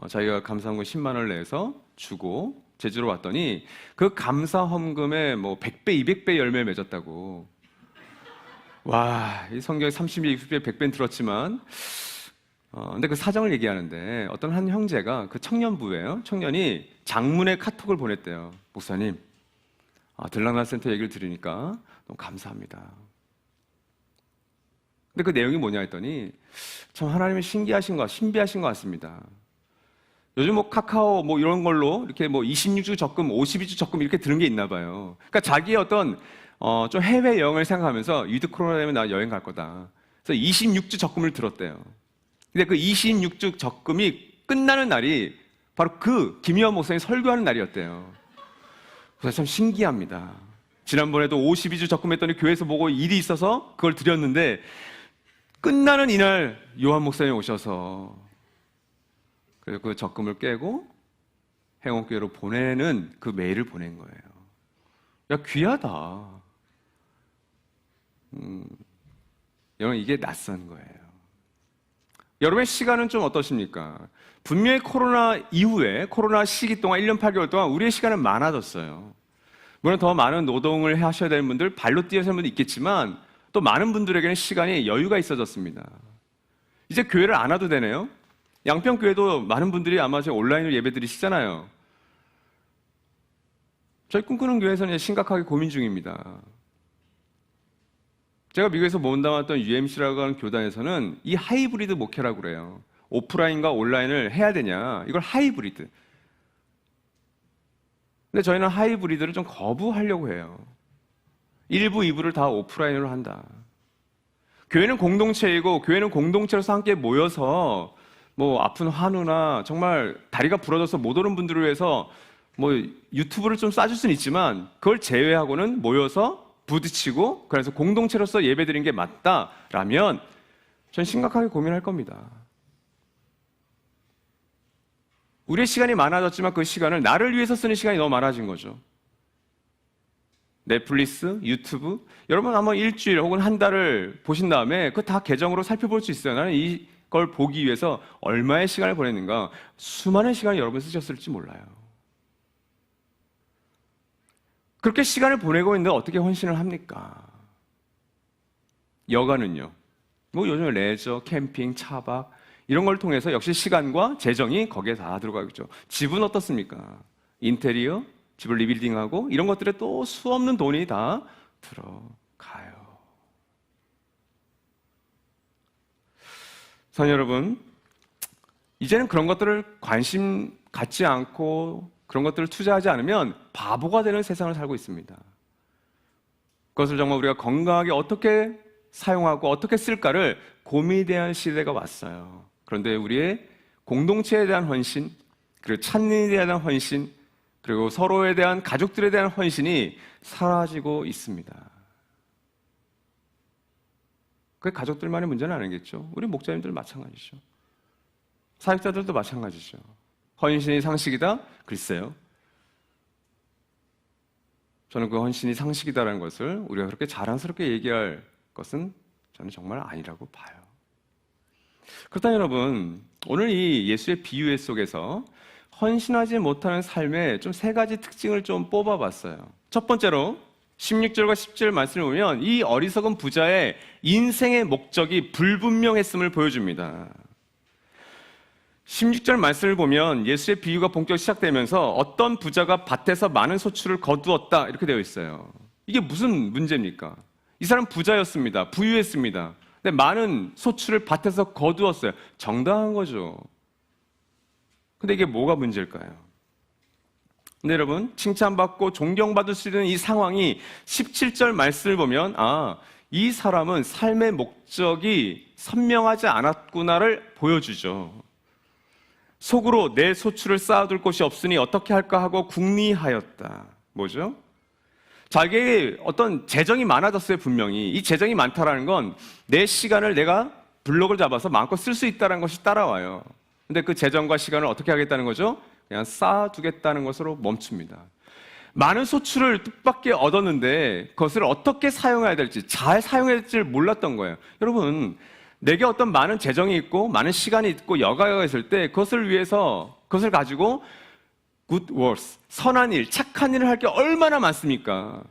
D: 자기가 감사헌금 10만 원을 내서 주고 제주로 왔더니 그 감사 헌금에 뭐 100배, 200배 열매 맺었다고. 와, 이 성경에 30배, 60배, 100배는 들었지만, 근데 그 사정을 얘기하는데 어떤 한 형제가, 그 청년부예요. 청년이 장문의 카톡을 보냈대요. 목사님, 들락날 센터 얘기를 들으니까 너무 감사합니다. 근데 그 내용이 뭐냐 했더니 참 하나님이 신비하신 것 같습니다. 요즘 뭐 카카오 뭐 이런 걸로 이렇게 뭐 26주 적금, 52주 적금 이렇게 드는 게 있나 봐요. 그러니까 자기의 어떤 좀 해외 여행을 생각하면서 위드 코로나 되면 나 여행 갈 거다. 그래서 26주 적금을 들었대요. 근데 그 26주 적금이 끝나는 날이 바로 그 김희원 목사님이 설교하는 날이었대요. 그래서 참 신기합니다. 지난번에도 52주 적금했더니 교회에서 보고 일이 있어서 그걸 드렸는데 끝나는 이날 요한 목사님이 오셔서 그래서 그 적금을 깨고 행원교회로 보내는 그 메일을 보낸 거예요. 야, 귀하다. 여러분, 이게 낯선 거예요. 여러분의 시간은 좀 어떠십니까? 분명히 코로나 이후에, 코로나 시기 동안 1년 8개월 동안 우리의 시간은 많아졌어요. 물론 더 많은 노동을 하셔야 되는 분들, 발로 뛰어야 되는 분도 있겠지만 또 많은 분들에게는 시간이 여유가 있어졌습니다. 이제 교회를 안 와도 되네요. 양평교회도 많은 분들이 아마 지금 온라인으로 예배드리시잖아요. 저희 꿈꾸는 교회에서는 심각하게 고민 중입니다. 제가 미국에서 모험당했던 UMC라고 하는 교단에서는 이 하이브리드 목회라고 그래요. 오프라인과 온라인을 해야 되냐, 이걸 하이브리드. 근데 저희는 하이브리드를 좀 거부하려고 해요. 1부, 2부를 다 오프라인으로 한다. 교회는 공동체이고, 교회는 공동체로서 함께 모여서 뭐 아픈 환우나 정말 다리가 부러져서 못 오는 분들을 위해서 뭐 유튜브를 좀 쏴줄 수는 있지만 그걸 제외하고는 모여서 부딪히고 그래서 공동체로서 예배드린 게 맞다라면 전 심각하게 고민할 겁니다. 우리의 시간이 많아졌지만 그 시간을 나를 위해서 쓰는 시간이 너무 많아진 거죠. 넷플릭스, 유튜브, 여러분 한번 일주일 혹은 한 달을 보신 다음에 그거 다 계정으로 살펴볼 수 있어요. 나는 이걸 보기 위해서 얼마의 시간을 보냈는가, 수많은 시간을 여러분 쓰셨을지 몰라요. 그렇게 시간을 보내고 있는데 어떻게 헌신을 합니까? 여가는요, 뭐 요즘 레저, 캠핑, 차박 이런 걸 통해서 역시 시간과 재정이 거기에 다 들어가겠죠. 집은 어떻습니까? 인테리어, 집을 리빌딩하고 이런 것들에 또 수없는 돈이 다 들어가요. 선 여러분, 이제는 그런 것들을 관심 갖지 않고 그런 것들을 투자하지 않으면 바보가 되는 세상을 살고 있습니다. 그것을 정말 우리가 건강하게 어떻게 사용하고 어떻게 쓸까를 고민해야 할 시대가 왔어요. 그런데 우리의 공동체에 대한 헌신, 그리고 찾는 일에 대한 헌신, 그리고 서로에 대한, 가족들에 대한 헌신이 사라지고 있습니다. 그게 가족들만의 문제는 아니겠죠. 우리 목사님들 마찬가지죠. 사역자들도 마찬가지죠. 헌신이 상식이다? 글쎄요. 저는 그 헌신이 상식이다라는 것을 우리가 그렇게 자랑스럽게 얘기할 것은 저는 정말 아니라고 봐요. 그렇다면 여러분, 오늘 이 예수의 비유 속에서 헌신하지 못하는 삶의 좀 세 가지 특징을 좀 뽑아봤어요. 첫 번째로 16절과 17절 말씀을 보면 이 어리석은 부자의 인생의 목적이 불분명했음을 보여줍니다. 16절 말씀을 보면 예수의 비유가 본격적으로 시작되면서 어떤 부자가 밭에서 많은 소출을 거두었다 이렇게 되어 있어요. 이게 무슨 문제입니까? 이 사람 부자였습니다. 부유했습니다. 근데 많은 소출을 밭에서 거두었어요. 정당한 거죠. 근데 이게 뭐가 문제일까요? 근데 여러분, 칭찬받고 존경받을 수 있는 이 상황이 17절 말씀을 보면 이 사람은 삶의 목적이 선명하지 않았구나를 보여주죠. 속으로 내 소출을 쌓아둘 곳이 없으니 어떻게 할까 하고 궁리하였다. 뭐죠? 자기의 어떤 재정이 많아졌어요. 분명히 이 재정이 많다라는 건 내 시간을 내가 블록을 잡아서 마음껏 쓸 수 있다는 것이 따라와요. 근데 그 재정과 시간을 어떻게 하겠다는 거죠? 그냥 쌓아두겠다는 것으로 멈춥니다. 많은 소출을 뜻밖의 얻었는데 그것을 어떻게 사용해야 될지, 잘 사용해야 될지 몰랐던 거예요. 여러분, 내게 어떤 많은 재정이 있고 많은 시간이 있고 여가가 있을 때 그것을 위해서, 그것을 가지고 good works, 선한 일, 착한 일을 할 게 얼마나 많습니까?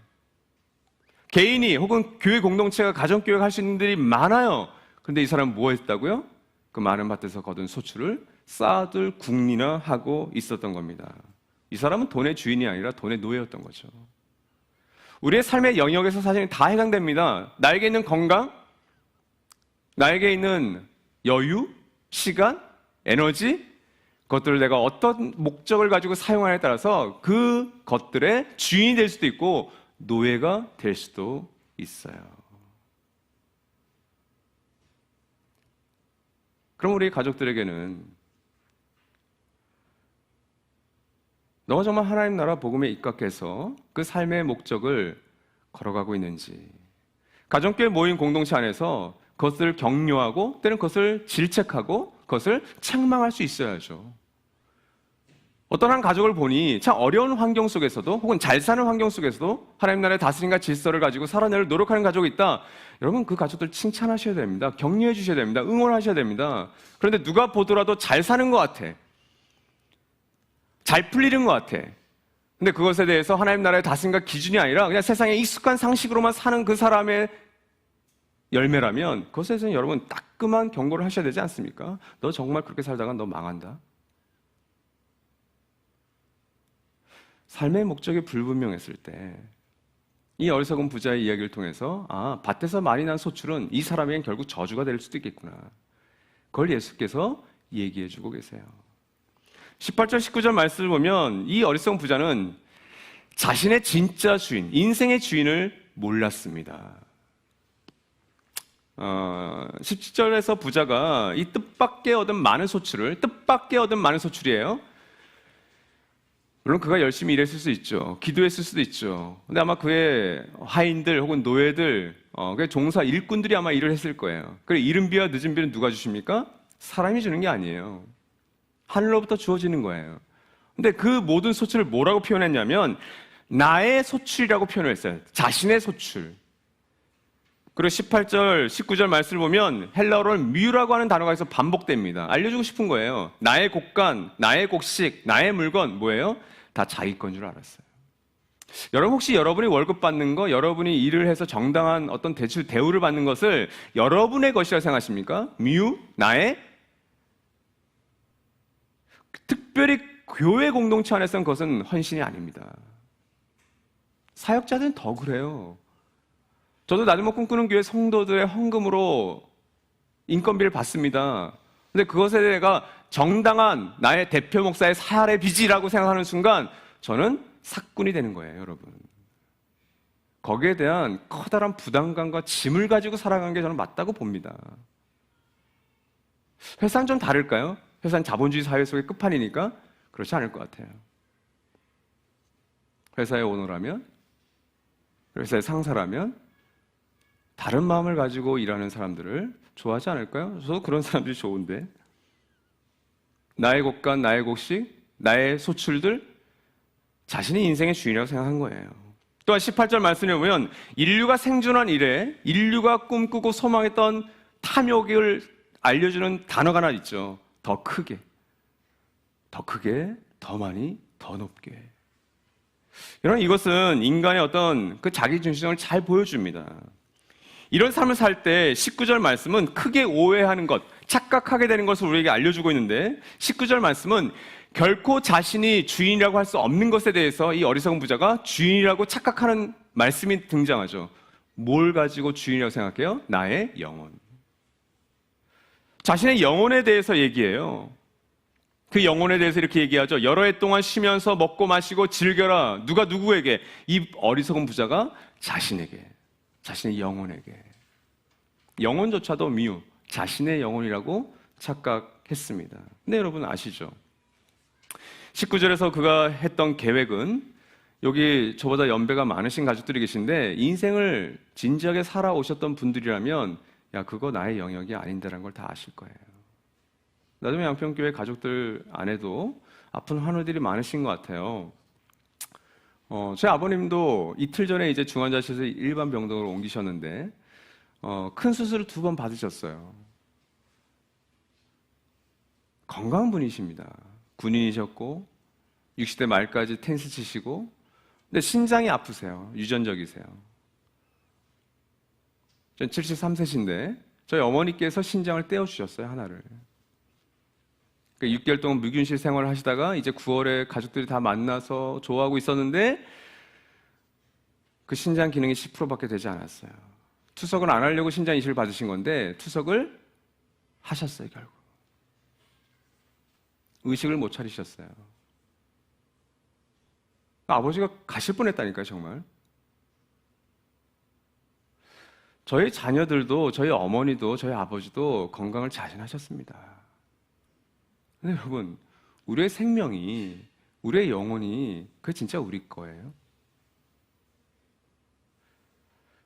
D: 개인이 혹은 교회 공동체가 가정교회가 할 수 있는 일이 많아요. 그런데 이 사람은 뭐 했다고요? 그 많은 밭에서 거둔 소출을 쌓아둘 궁리나 하고 있었던 겁니다. 이 사람은 돈의 주인이 아니라 돈의 노예였던 거죠. 우리의 삶의 영역에서 사실 다 해당됩니다. 나에게 있는 건강, 나에게 있는 여유, 시간, 에너지, 그것들을 내가 어떤 목적을 가지고 사용하냐에 따라서 그 것들의 주인이 될 수도 있고 노예가 될 수도 있어요. 그럼 우리 가족들에게는 너가 정말 하나님 나라 복음에 입각해서 그 삶의 목적을 걸어가고 있는지, 가정교회 모임 공동체 안에서 그것을 격려하고 때는 그것을 질책하고 그것을 책망할 수 있어야죠. 어떤 한 가족을 보니 참 어려운 환경 속에서도 혹은 잘 사는 환경 속에서도 하나님 나라의 다스림과 질서를 가지고 살아내려 노력하는 가족이 있다. 여러분, 그 가족들 칭찬하셔야 됩니다. 격려해 주셔야 됩니다. 응원하셔야 됩니다. 그런데 누가 보더라도 잘 사는 것 같아, 잘 풀리는 것 같아. 근데 그것에 대해서 하나님 나라의 다스림과 기준이 아니라 그냥 세상의 익숙한 상식으로만 사는 그 사람의 열매라면 그것에 대해서는 여러분 따끔한 경고를 하셔야 되지 않습니까? 너 정말 그렇게 살다가 너 망한다. 삶의 목적이 불분명했을 때 이 어리석은 부자의 이야기를 통해서 밭에서 많이 난 소출은 이 사람에겐 결국 저주가 될 수도 있겠구나. 그걸 예수께서 얘기해 주고 계세요. 18절 19절 말씀을 보면 이 어리석은 부자는 자신의 진짜 주인, 인생의 주인을 몰랐습니다. 17절에서 부자가 이 뜻밖의 얻은 많은 소출을, 뜻밖의 얻은 많은 소출이에요. 물론 그가 열심히 일했을 수 있죠. 기도했을 수도 있죠. 근데 아마 그의 하인들 혹은 노예들, 그 종사 일꾼들이 아마 일을 했을 거예요. 그래, 이른 비와 늦은 비는 누가 주십니까? 사람이 주는 게 아니에요. 하늘로부터 주어지는 거예요. 근데 그 모든 소출을 뭐라고 표현했냐면 나의 소출이라고 표현을 했어요. 자신의 소출. 그리고 18절, 19절 말씀을 보면 헬라어로는 뮤라고 하는 단어가 있어 반복됩니다. 알려주고 싶은 거예요. 나의 곡간, 나의 곡식, 나의 물건 뭐예요? 다 자기 건 줄 알았어요. 여러분 혹시 여러분이 월급 받는 거, 여러분이 일을 해서 정당한 어떤 대우를 받는 것을 여러분의 것이라고 생각하십니까? 뮤, 나의? 특별히 교회 공동체 안에서는 그것은 헌신이 아닙니다. 사역자들은 더 그래요. 저도 나들목 꿈꾸는 교회 성도들의 헌금으로 인건비를 받습니다. 근데 그것에 내가 정당한 나의 대표 목사의 사활의 빚이라고 생각하는 순간 저는 삭군이 되는 거예요, 여러분. 거기에 대한 커다란 부담감과 짐을 가지고 살아가는 게 저는 맞다고 봅니다. 회사는 좀 다를까요? 회사는 자본주의 사회 속의 끝판이니까 그렇지 않을 것 같아요. 회사의 오너라면, 회사의 상사라면 다른 마음을 가지고 일하는 사람들을 좋아하지 않을까요? 저도 그런 사람들이 좋은데. 나의 곡간, 나의 곡식, 나의 소출들, 자신이 인생의 주인이라고 생각한 거예요. 또한 18절 말씀에 보면 인류가 생존한 이래 인류가 꿈꾸고 소망했던 탐욕을 알려주는 단어가 하나 있죠. 더 크게, 더 크게, 더 많이, 더 높게. 여러분, 이것은 인간의 어떤 그 자기중심성을 잘 보여줍니다. 이런 삶을 살 때 19절 말씀은 크게 오해하는 것, 착각하게 되는 것을 우리에게 알려주고 있는데 19절 말씀은 결코 자신이 주인이라고 할 수 없는 것에 대해서 이 어리석은 부자가 주인이라고 착각하는 말씀이 등장하죠. 뭘 가지고 주인이라고 생각해요? 나의 영혼. 자신의 영혼에 대해서 얘기해요. 그 영혼에 대해서 이렇게 얘기하죠. 여러 해 동안 쉬면서 먹고 마시고 즐겨라. 누가 누구에게? 이 어리석은 부자가 자신에게, 자신의 영혼에게. 영혼조차도 미우, 자신의 영혼이라고 착각했습니다. 근데 여러분 아시죠? 19절에서 그가 했던 계획은, 여기 저보다 연배가 많으신 가족들이 계신데 인생을 진지하게 살아오셨던 분들이라면 야, 그거 나의 영역이 아닌데라는 걸 다 아실 거예요. 나중에 양평교회 가족들 안에도 아픈 환우들이 많으신 것 같아요. 제 아버님도 이틀 전에 이제 중환자실에서 일반 병동으로 옮기셨는데 큰 수술을 2번 받으셨어요. 건강한 분이십니다. 군인이셨고 60대 말까지 테니스 치시고, 근데 신장이 아프세요. 유전적이세요. 전 73세신데 저희 어머니께서 신장을 떼어주셨어요, 하나를. 6개월 동안 무균실 생활을 하시다가 이제 9월에 가족들이 다 만나서 좋아하고 있었는데 그 신장 기능이 10%밖에 되지 않았어요. 투석을 안 하려고 신장 이식을 받으신 건데 투석을 하셨어요, 결국. 의식을 못 차리셨어요. 아버지가 가실 뻔했다니까요, 정말. 저희 자녀들도, 저희 어머니도, 저희 아버지도 건강을 자신하셨습니다. 근데 여러분, 우리의 생명이, 우리의 영혼이 그게 진짜 우리 거예요?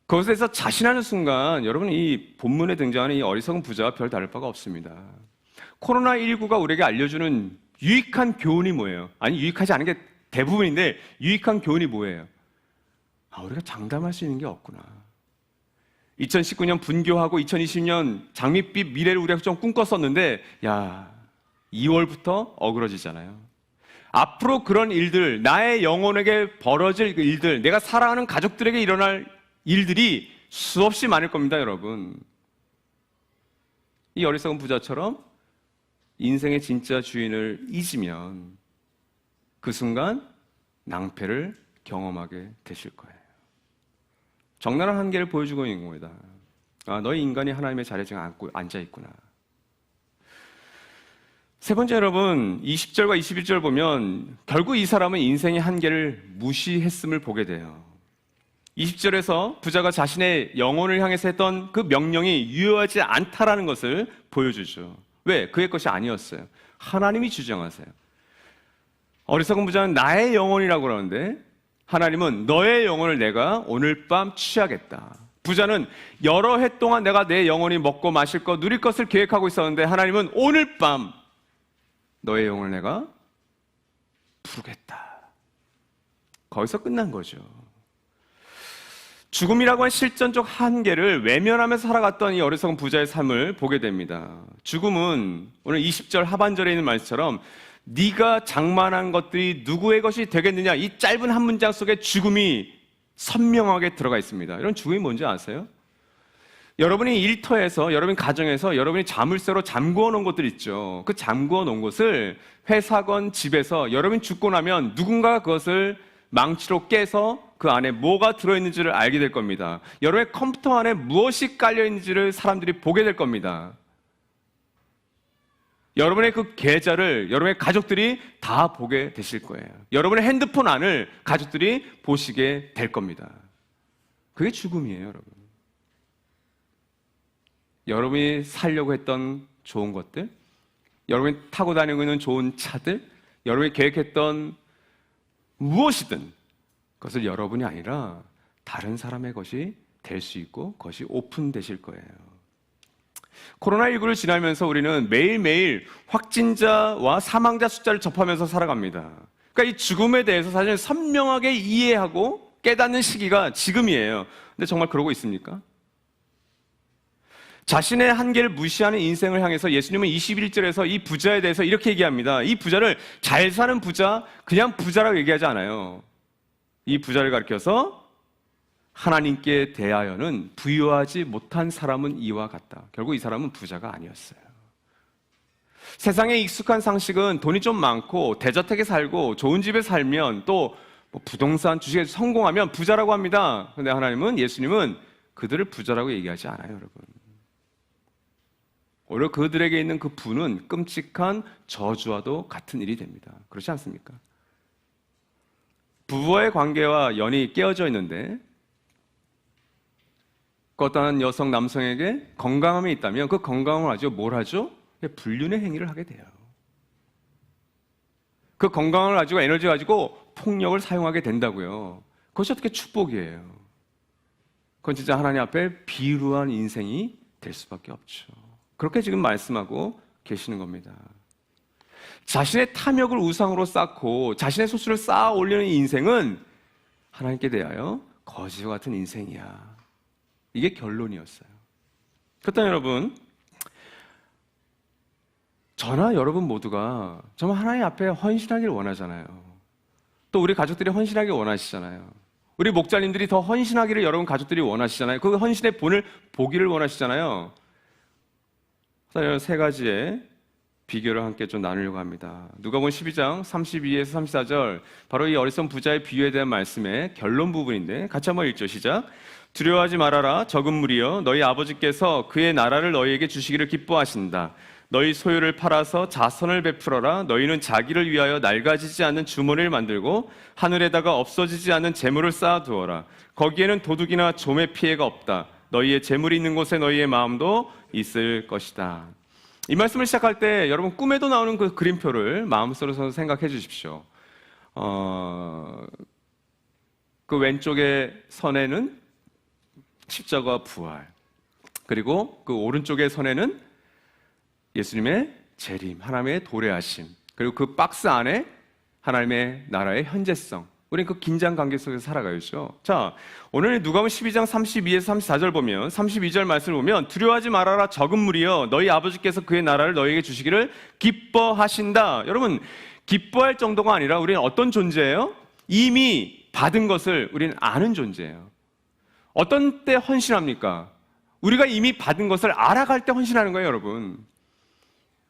D: 그것에서 자신하는 순간 여러분, 이 본문에 등장하는 이 어리석은 부자와 별 다를 바가 없습니다. 코로나19가 우리에게 알려주는 유익한 교훈이 뭐예요? 아니, 유익하지 않은 게 대부분인데 유익한 교훈이 뭐예요? 우리가 장담할 수 있는 게 없구나. 2019년 분교하고 2020년 장밋빛 미래를 우리가 좀 꿈꿨었는데 2월부터 어그러지잖아요. 앞으로 그런 일들, 나의 영혼에게 벌어질 일들, 내가 사랑하는 가족들에게 일어날 일들이 수없이 많을 겁니다, 여러분. 이 어리석은 부자처럼 인생의 진짜 주인을 잊으면 그 순간 낭패를 경험하게 되실 거예요. 적나라한 한계를 보여주고 있는 겁니다. 너희 인간이 하나님의 자리에 지금 앉아있구나. 세 번째, 여러분, 20절과 21절 보면 결국 이 사람은 인생의 한계를 무시했음을 보게 돼요. 20절에서 부자가 자신의 영혼을 향해서 했던 그 명령이 유효하지 않다라는 것을 보여주죠. 왜? 그의 것이 아니었어요. 하나님이 주장하세요. 어리석은 부자는 나의 영혼이라고 그러는데 하나님은 너의 영혼을 내가 오늘 밤 취하겠다. 부자는 여러 해 동안 내가 내 영혼이 먹고 마실 것, 누릴 것을 계획하고 있었는데 하나님은 오늘 밤 너의 영혼을 내가 부르겠다. 거기서 끝난 거죠. 죽음이라고 한 실존적 한계를 외면하면서 살아갔던 이 어리석은 부자의 삶을 보게 됩니다. 죽음은 오늘 20절 하반절에 있는 말씀처럼 네가 장만한 것들이 누구의 것이 되겠느냐, 이 짧은 한 문장 속에 죽음이 선명하게 들어가 있습니다. 이런 죽음이 뭔지 아세요? 여러분이 일터에서, 여러분 가정에서 여러분이 자물쇠로 잠그어 놓은 것들 있죠. 그 잠그어 놓은 것을 회사건 집에서 여러분이 죽고 나면 누군가가 그것을 망치로 깨서 그 안에 뭐가 들어있는지를 알게 될 겁니다. 여러분의 컴퓨터 안에 무엇이 깔려있는지를 사람들이 보게 될 겁니다. 여러분의 그 계좌를 여러분의 가족들이 다 보게 되실 거예요. 여러분의 핸드폰 안을 가족들이 보시게 될 겁니다. 그게 죽음이에요, 여러분. 여러분이 살려고 했던 좋은 것들, 여러분이 타고 다니고 있는 좋은 차들, 여러분이 계획했던 무엇이든 그것을 여러분이 아니라 다른 사람의 것이 될 수 있고 그것이 오픈되실 거예요. 코로나19를 지나면서 우리는 매일매일 확진자와 사망자 숫자를 접하면서 살아갑니다. 그러니까 이 죽음에 대해서 사실 선명하게 이해하고 깨닫는 시기가 지금이에요. 근데 정말 그러고 있습니까? 자신의 한계를 무시하는 인생을 향해서 예수님은 21절에서 이 부자에 대해서 이렇게 얘기합니다. 이 부자를 잘 사는 부자, 그냥 부자라고 얘기하지 않아요. 이 부자를 가리켜서 하나님께 대하여는 부유하지 못한 사람은 이와 같다. 결국 이 사람은 부자가 아니었어요. 세상에 익숙한 상식은 돈이 좀 많고 대저택에 살고 좋은 집에 살면 또 뭐 부동산 주식에 성공하면 부자라고 합니다. 그런데 하나님은, 예수님은 그들을 부자라고 얘기하지 않아요, 여러분. 오히려 그들에게 있는 그 부는 끔찍한 저주와도 같은 일이 됩니다. 그렇지 않습니까? 부부와의 관계와 연이 깨어져 있는데 그 어떤 여성, 남성에게 건강함이 있다면 그 건강을 가지고 뭘 하죠? 불륜의 행위를 하게 돼요. 그 건강을 가지고, 에너지 가지고 폭력을 사용하게 된다고요. 그것이 어떻게 축복이에요? 그건 진짜 하나님 앞에 비루한 인생이 될 수밖에 없죠. 그렇게 지금 말씀하고 계시는 겁니다. 자신의 탐욕을 우상으로 쌓고 자신의 소수를 쌓아 올리는 인생은 하나님께 대하여 거지와 같은 인생이야. 이게 결론이었어요. 그렇다면 여러분, 저나 여러분 모두가 정말 하나님 앞에 헌신하기를 원하잖아요. 또 우리 가족들이 헌신하기를 원하시잖아요. 우리 목자님들이 더 헌신하기를 여러분 가족들이 원하시잖아요. 그 헌신의 본을 보기를 원하시잖아요. 세 가지의 비교를 함께 좀 나누려고 합니다. 누가복음 12장 32에서 34절, 바로 이 어리석은 부자의 비유에 대한 말씀의 결론 부분인데 같이 한번 읽죠. 시작. 두려워하지 말아라. 적은 무리여, 너희 아버지께서 그의 나라를 너희에게 주시기를 기뻐하신다. 너희 소유를 팔아서 자선을 베풀어라. 너희는 자기를 위하여 낡아지지 않는 주머니를 만들고 하늘에다가 없어지지 않는 재물을 쌓아두어라. 거기에는 도둑이나 좀의 피해가 없다. 너희의 재물이 있는 곳에 너희의 마음도 있을 것이다. 이 말씀을 시작할 때 여러분 꿈에도 나오는 그 그림표를 마음속으로 생각해 주십시오. 그 왼쪽의 선에는 십자가와 부활, 그리고 그 오른쪽의 선에는 예수님의 재림, 하나님의 도래하심, 그리고 그 박스 안에 하나님의 나라의 현재성. 우리는 그 긴장 관계 속에서 살아가야죠. 자, 오늘 누가복음 12장 32에서 34절 보면, 32절 말씀을 보면 두려워하지 말아라. 적은 무리여, 너희 아버지께서 그의 나라를 너희에게 주시기를 기뻐하신다. 여러분, 기뻐할 정도가 아니라 우리는 어떤 존재예요? 이미 받은 것을 우리는 아는 존재예요. 어떤 때 헌신합니까? 우리가 이미 받은 것을 알아갈 때 헌신하는 거예요, 여러분.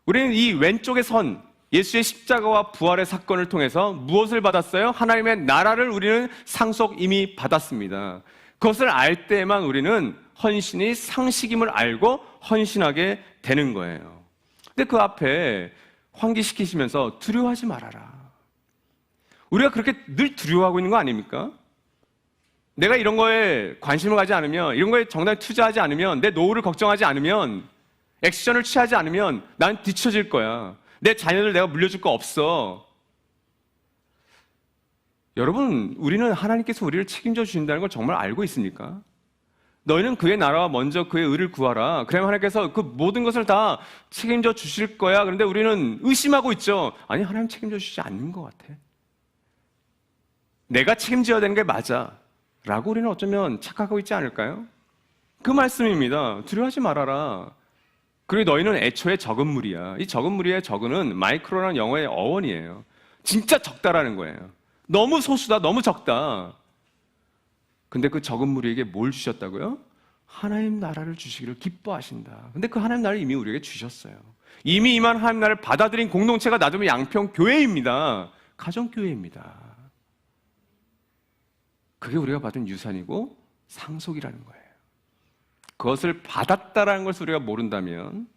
D: 우리는 이 왼쪽의 선, 예수의 십자가와 부활의 사건을 통해서 무엇을 받았어요? 하나님의 나라를 우리는 상속 이미 받았습니다. 그것을 알 때에만 우리는 헌신이 상식임을 알고 헌신하게 되는 거예요. 근데 그 앞에 환기시키시면서 두려워하지 말아라. 우리가 그렇게 늘 두려워하고 있는 거 아닙니까? 내가 이런 거에 관심을 가지 않으면, 이런 거에 정당히 투자하지 않으면, 내 노후를 걱정하지 않으면, 액션을 취하지 않으면 난 뒤처질 거야. 내 자녀들 내가 물려줄 거 없어. 여러분, 우리는 하나님께서 우리를 책임져 주신다는 걸 정말 알고 있습니까? 너희는 그의 나라와 먼저 그의 의를 구하라. 그러면 하나님께서 그 모든 것을 다 책임져 주실 거야. 그런데 우리는 의심하고 있죠. 아니, 하나님 책임져 주시지 않는 것 같아. 내가 책임져야 되는 게 맞아. 라고 우리는 어쩌면 착각하고 있지 않을까요? 그 말씀입니다. 두려워하지 말아라. 그리고 너희는 애초에 적은 무리야. 이 적은 무리의 적은은 마이크로라는 영어의 어원이에요. 진짜 적다라는 거예요. 너무 소수다, 너무 적다. 근데 그 적은 무리에게 뭘 주셨다고요? 하나님 나라를 주시기를 기뻐하신다. 근데 그 하나님 나라를 이미 우리에게 주셨어요. 이미 임한 하나님 나라를 받아들인 공동체가 나름의 양평교회입니다. 가정교회입니다. 그게 우리가 받은 유산이고 상속이라는 거예요. 그것을 받았다라는 것을 우리가 모른다면,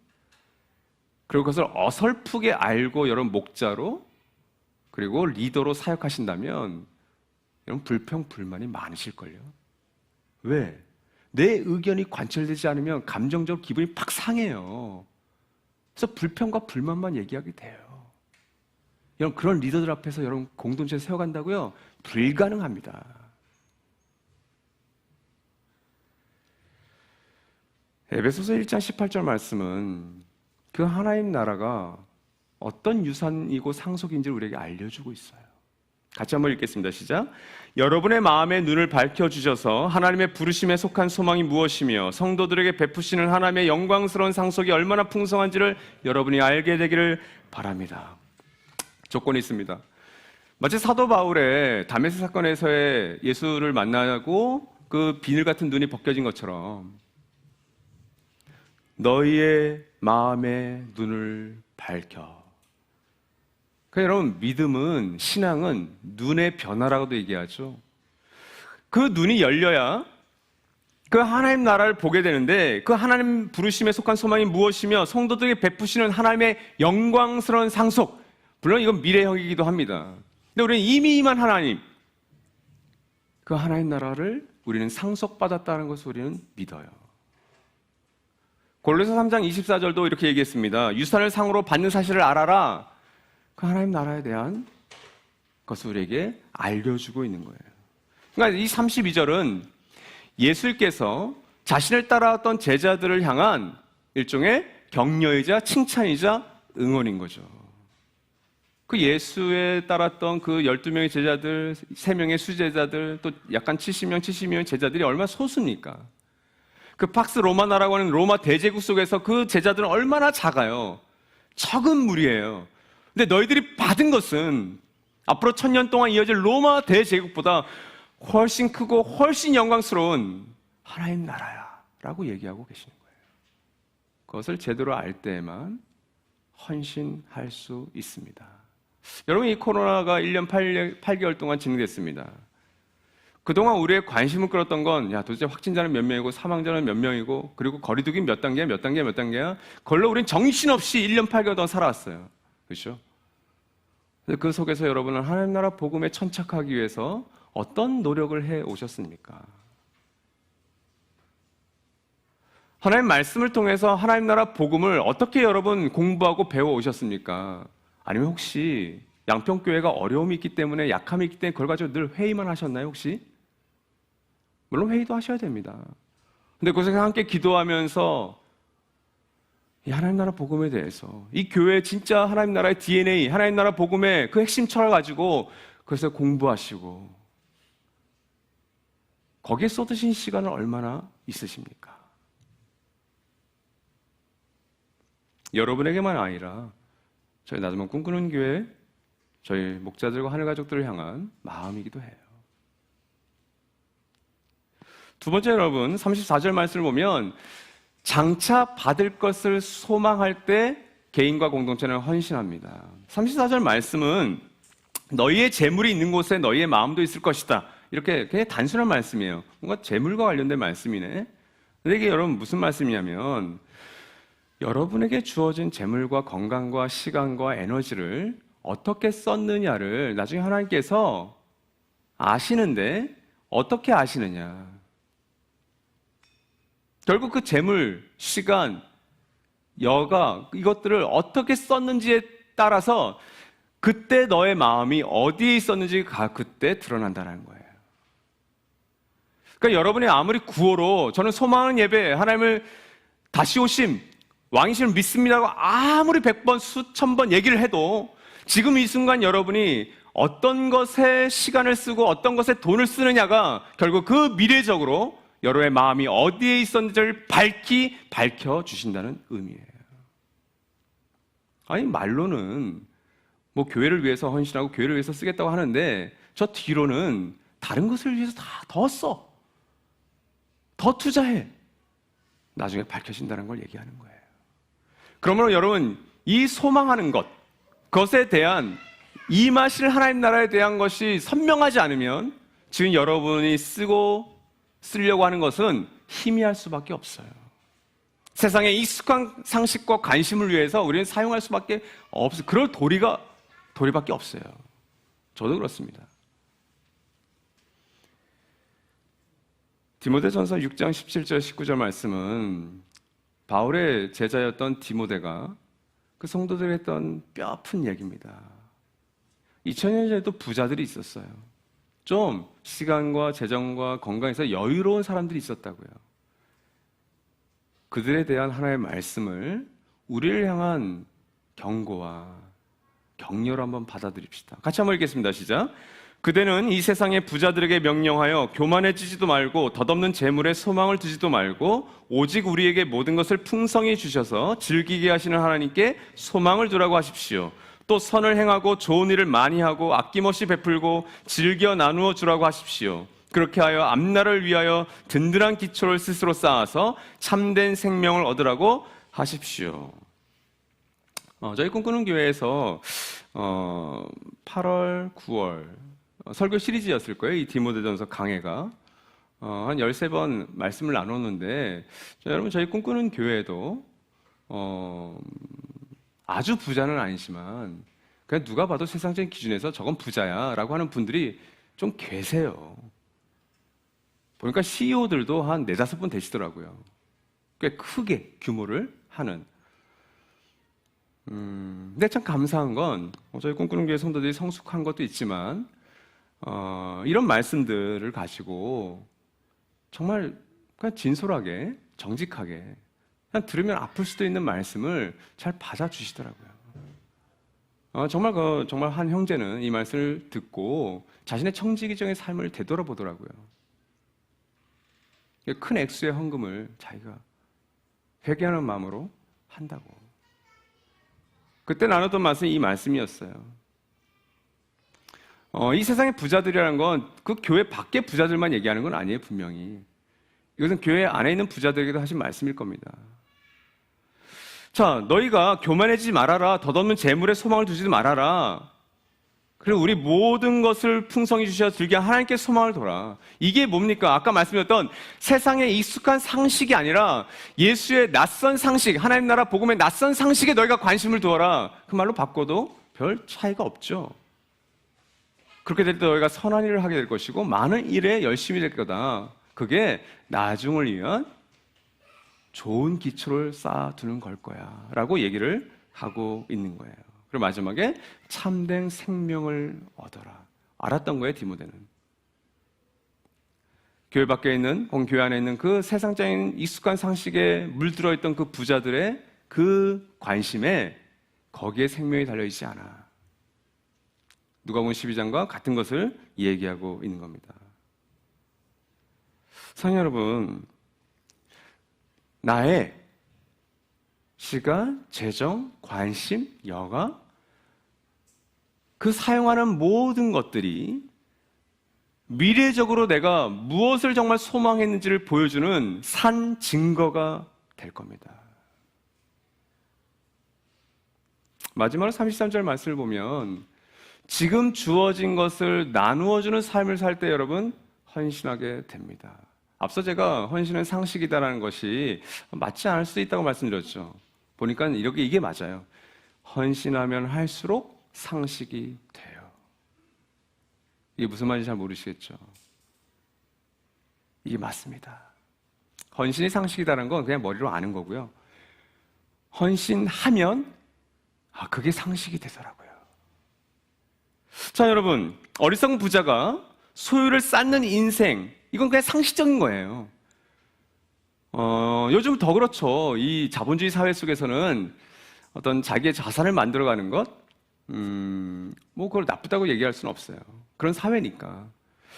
D: 그리고 그것을 어설프게 알고 여러분 목자로 그리고 리더로 사역하신다면 여러분 불평, 불만이 많으실걸요. 왜? 내 의견이 관철되지 않으면 감정적으로 기분이 팍 상해요. 그래서 불평과 불만만 얘기하게 돼요. 여러분 그런 리더들 앞에서 여러분 공동체 세워간다고요? 불가능합니다. 에베소서 1장 18절 말씀은 그 하나님 나라가 어떤 유산이고 상속인지를 우리에게 알려주고 있어요. 같이 한번 읽겠습니다. 시작. 여러분의 마음의 눈을 밝혀주셔서 하나님의 부르심에 속한 소망이 무엇이며 성도들에게 베푸시는 하나님의 영광스러운 상속이 얼마나 풍성한지를 여러분이 알게 되기를 바랍니다. 조건이 있습니다. 마치 사도 바울의 다메섹 사건에서의 예수를 만나고 그 비늘 같은 눈이 벗겨진 것처럼 너희의 마음의 눈을 밝혀. 그러니까 여러분 믿음은, 신앙은 눈의 변화라고도 얘기하죠. 그 눈이 열려야 그 하나님 나라를 보게 되는데, 그 하나님 부르심에 속한 소망이 무엇이며 성도들에게 베푸시는 하나님의 영광스러운 상속, 물론 이건 미래형이기도 합니다. 근데 우리는 이미 임한 하나님, 그 하나님 나라를 우리는 상속받았다는 것을 우리는 믿어요. 골로새 3장 24절도 이렇게 얘기했습니다. 유산을 상으로 받는 사실을 알아라. 그 하나님 나라에 대한 것을 우리에게 알려주고 있는 거예요. 그러니까 이 32절은 예수께서 자신을 따라왔던 제자들을 향한 일종의 격려이자 칭찬이자 응원인 거죠. 그 예수에 따랐던 그 12명의 제자들, 3명의 수제자들, 또 약간 70명의 제자들이 얼마나 소수입니까? 그 팍스 로마나라고 하는 로마 대제국 속에서 그 제자들은 얼마나 작아요. 적은 무리예요. 근데 너희들이 받은 것은 앞으로 1000년 동안 이어질 로마 대제국보다 훨씬 크고 훨씬 영광스러운 하나님 나라야 라고 얘기하고 계시는 거예요. 그것을 제대로 알 때에만 헌신할 수 있습니다. 여러분, 이 코로나가 1년 8개월 동안 진행됐습니다. 그동안 우리의 관심을 끌었던 건, 야, 도대체 확진자는 몇 명이고 사망자는 몇 명이고 그리고 거리두기 몇 단계야, 몇 단계야. 그걸로 우린 정신없이 1년 8개월 동안 살아왔어요. 그렇죠? 그 속에서 여러분은 하나님 나라 복음에 천착하기 위해서 어떤 노력을 해 오셨습니까? 하나님 말씀을 통해서 하나님 나라 복음을 어떻게 여러분 공부하고 배워 오셨습니까? 아니면 혹시 양평교회가 어려움이 있기 때문에, 약함이 있기 때문에 그걸 가지고 늘 회의만 하셨나요, 혹시? 물론 회의도 하셔야 됩니다. 근데 그곳에서 함께 기도하면서 이 하나님 나라 복음에 대해서, 이 교회 진짜 하나님 나라의 DNA, 하나님 나라 복음의 그 핵심 철을 가지고 그래서 공부하시고 거기에 쏟으신 시간은 얼마나 있으십니까? 여러분에게만 아니라 저희 나주만 꿈꾸는 교회, 저희 목자들과 하늘 가족들을 향한 마음이기도 해요. 두 번째, 여러분 34절 말씀을 보면 장차 받을 것을 소망할 때 개인과 공동체는 헌신합니다. 34절 말씀은 너희의 재물이 있는 곳에 너희의 마음도 있을 것이다. 이렇게 그냥 단순한 말씀이에요. 뭔가 재물과 관련된 말씀이네. 근데 이게 여러분 무슨 말씀이냐면, 여러분에게 주어진 재물과 건강과 시간과 에너지를 어떻게 썼느냐를 나중에 하나님께서 아시는데 어떻게 아시느냐. 결국 그 재물, 시간, 여가, 이것들을 어떻게 썼는지에 따라서 그때 너의 마음이 어디에 있었는지가 그때 드러난다는 거예요. 그러니까 여러분이 아무리 구호로 저는 소망하는 예배, 하나님을 다시 오심, 왕이심을 믿습니다고 아무리 100번, 수천 번 얘기를 해도 지금 이 순간 여러분이 어떤 것에 시간을 쓰고 어떤 것에 돈을 쓰느냐가 결국 그 미래적으로 여러분의 마음이 어디에 있었는지를 밝혀주신다는 의미예요. 아니, 말로는 뭐 교회를 위해서 헌신하고 교회를 위해서 쓰겠다고 하는데 저 뒤로는 다른 것을 위해서 다 더 써. 더 투자해. 나중에 밝혀진다는 걸 얘기하는 거예요. 그러므로 여러분, 이 소망하는 것, 그것에 대한 임하실 하나님 나라에 대한 것이 선명하지 않으면 지금 여러분이 쓰려고 하는 것은 희미할 수밖에 없어요. 세상의 익숙한 상식과 관심을 위해서 우리는 사용할 수밖에 없어요. 그럴 도리밖에 없어요. 저도 그렇습니다. 디모데전서 6장 17절 19절 말씀은 바울의 제자였던 디모데가 그 성도들이 했던 뼈아픈 얘기입니다. 2000년 전에도 부자들이 있었어요. 좀 시간과 재정과 건강에서 여유로운 사람들이 있었다고요. 그들에 대한 하나님의 말씀을 우리를 향한 경고와 격려로 한번 받아들입시다. 같이 한번 읽겠습니다. 시작. 그대는 이 세상의 부자들에게 명령하여 교만해지지도 말고 덧없는 재물에 소망을 두지도 말고 오직 우리에게 모든 것을 풍성히 주셔서 즐기게 하시는 하나님께 소망을 두라고 하십시오. 또 선을 행하고 좋은 일을 많이 하고 아낌없이 베풀고 즐겨 나누어 주라고 하십시오. 그렇게 하여 앞날을 위하여 든든한 기초를 스스로 쌓아서 참된 생명을 얻으라고 하십시오. 저희 꿈꾸는 교회에서 8월, 9월 설교 시리즈였을 거예요. 이 디모데전서 강해가 한 13번 말씀을 나눴는데 여러분, 저희 꿈꾸는 교회에도 아주 부자는 아니지만 그냥 누가 봐도 세상적인 기준에서 저건 부자야 라고 하는 분들이 좀 계세요. 보니까 CEO들도 한 4-5분 되시더라고요. 꽤 크게 규모를 하는. 근데 참 감사한 건 저희 꿈꾸는 교회 성도들이 성숙한 것도 있지만 이런 말씀들을 가지고 정말 그냥 진솔하게 정직하게 그냥 들으면 아플 수도 있는 말씀을 잘 받아주시더라고요. 정말 한 형제는 이 말씀을 듣고 자신의 청지기적인 삶을 되돌아보더라고요. 큰 액수의 헌금을 자기가 회개하는 마음으로 한다고. 그때 나눴던 말씀이 이 말씀이었어요. 이 세상의 부자들이라는 건 그 교회 밖의 부자들만 얘기하는 건 아니에요, 분명히. 이것은 교회 안에 있는 부자들에게도 하신 말씀일 겁니다. 자, 너희가 교만해지지 말아라. 덧없는 재물에 소망을 두지 말아라. 그리고 우리 모든 것을 풍성히 주셔서 즐겨 하나님께 소망을 둬라. 이게 뭡니까? 아까 말씀드렸던 세상의 익숙한 상식이 아니라 예수의 낯선 상식, 하나님 나라 복음의 낯선 상식에 너희가 관심을 두어라. 그 말로 바꿔도 별 차이가 없죠. 그렇게 될 때 너희가 선한 일을 하게 될 것이고 많은 일에 열심히 될 거다. 그게 나중을 위한 좋은 기초를 쌓아두는 걸 거야 라고 얘기를 하고 있는 거예요. 그리고 마지막에 참된 생명을 얻어라. 알았던 거예요, 디모데는. 교회 밖에 있는, 교회 안에 있는 그 세상적인 익숙한 상식에 물들어 있던 그 부자들의 그 관심에 거기에 생명이 달려있지 않아. 누가복음 12장과 같은 것을 얘기하고 있는 겁니다. 성도 여러분, 나의 시간, 재정, 관심, 여가, 그 사용하는 모든 것들이 미래적으로 내가 무엇을 정말 소망했는지를 보여주는 산 증거가 될 겁니다. 마지막으로 33절 말씀을 보면 지금 주어진 것을 나누어주는 삶을 살 때 여러분 헌신하게 됩니다. 앞서 제가 헌신은 상식이다라는 것이 맞지 않을 수도 있다고 말씀드렸죠. 보니까 이게 맞아요. 헌신하면 할수록 상식이 돼요. 이게 무슨 말인지 잘 모르시겠죠? 이게 맞습니다. 헌신이 상식이다라는 건 그냥 머리로 아는 거고요. 헌신하면 그게 상식이 되더라고요. 자, 여러분, 어리석은 부자가 소유를 쌓는 인생, 이건 그냥 상식적인 거예요. 요즘 더 그렇죠. 이 자본주의 사회 속에서는 어떤 자기의 자산을 만들어가는 것, 뭐 그걸 나쁘다고 얘기할 수는 없어요. 그런 사회니까.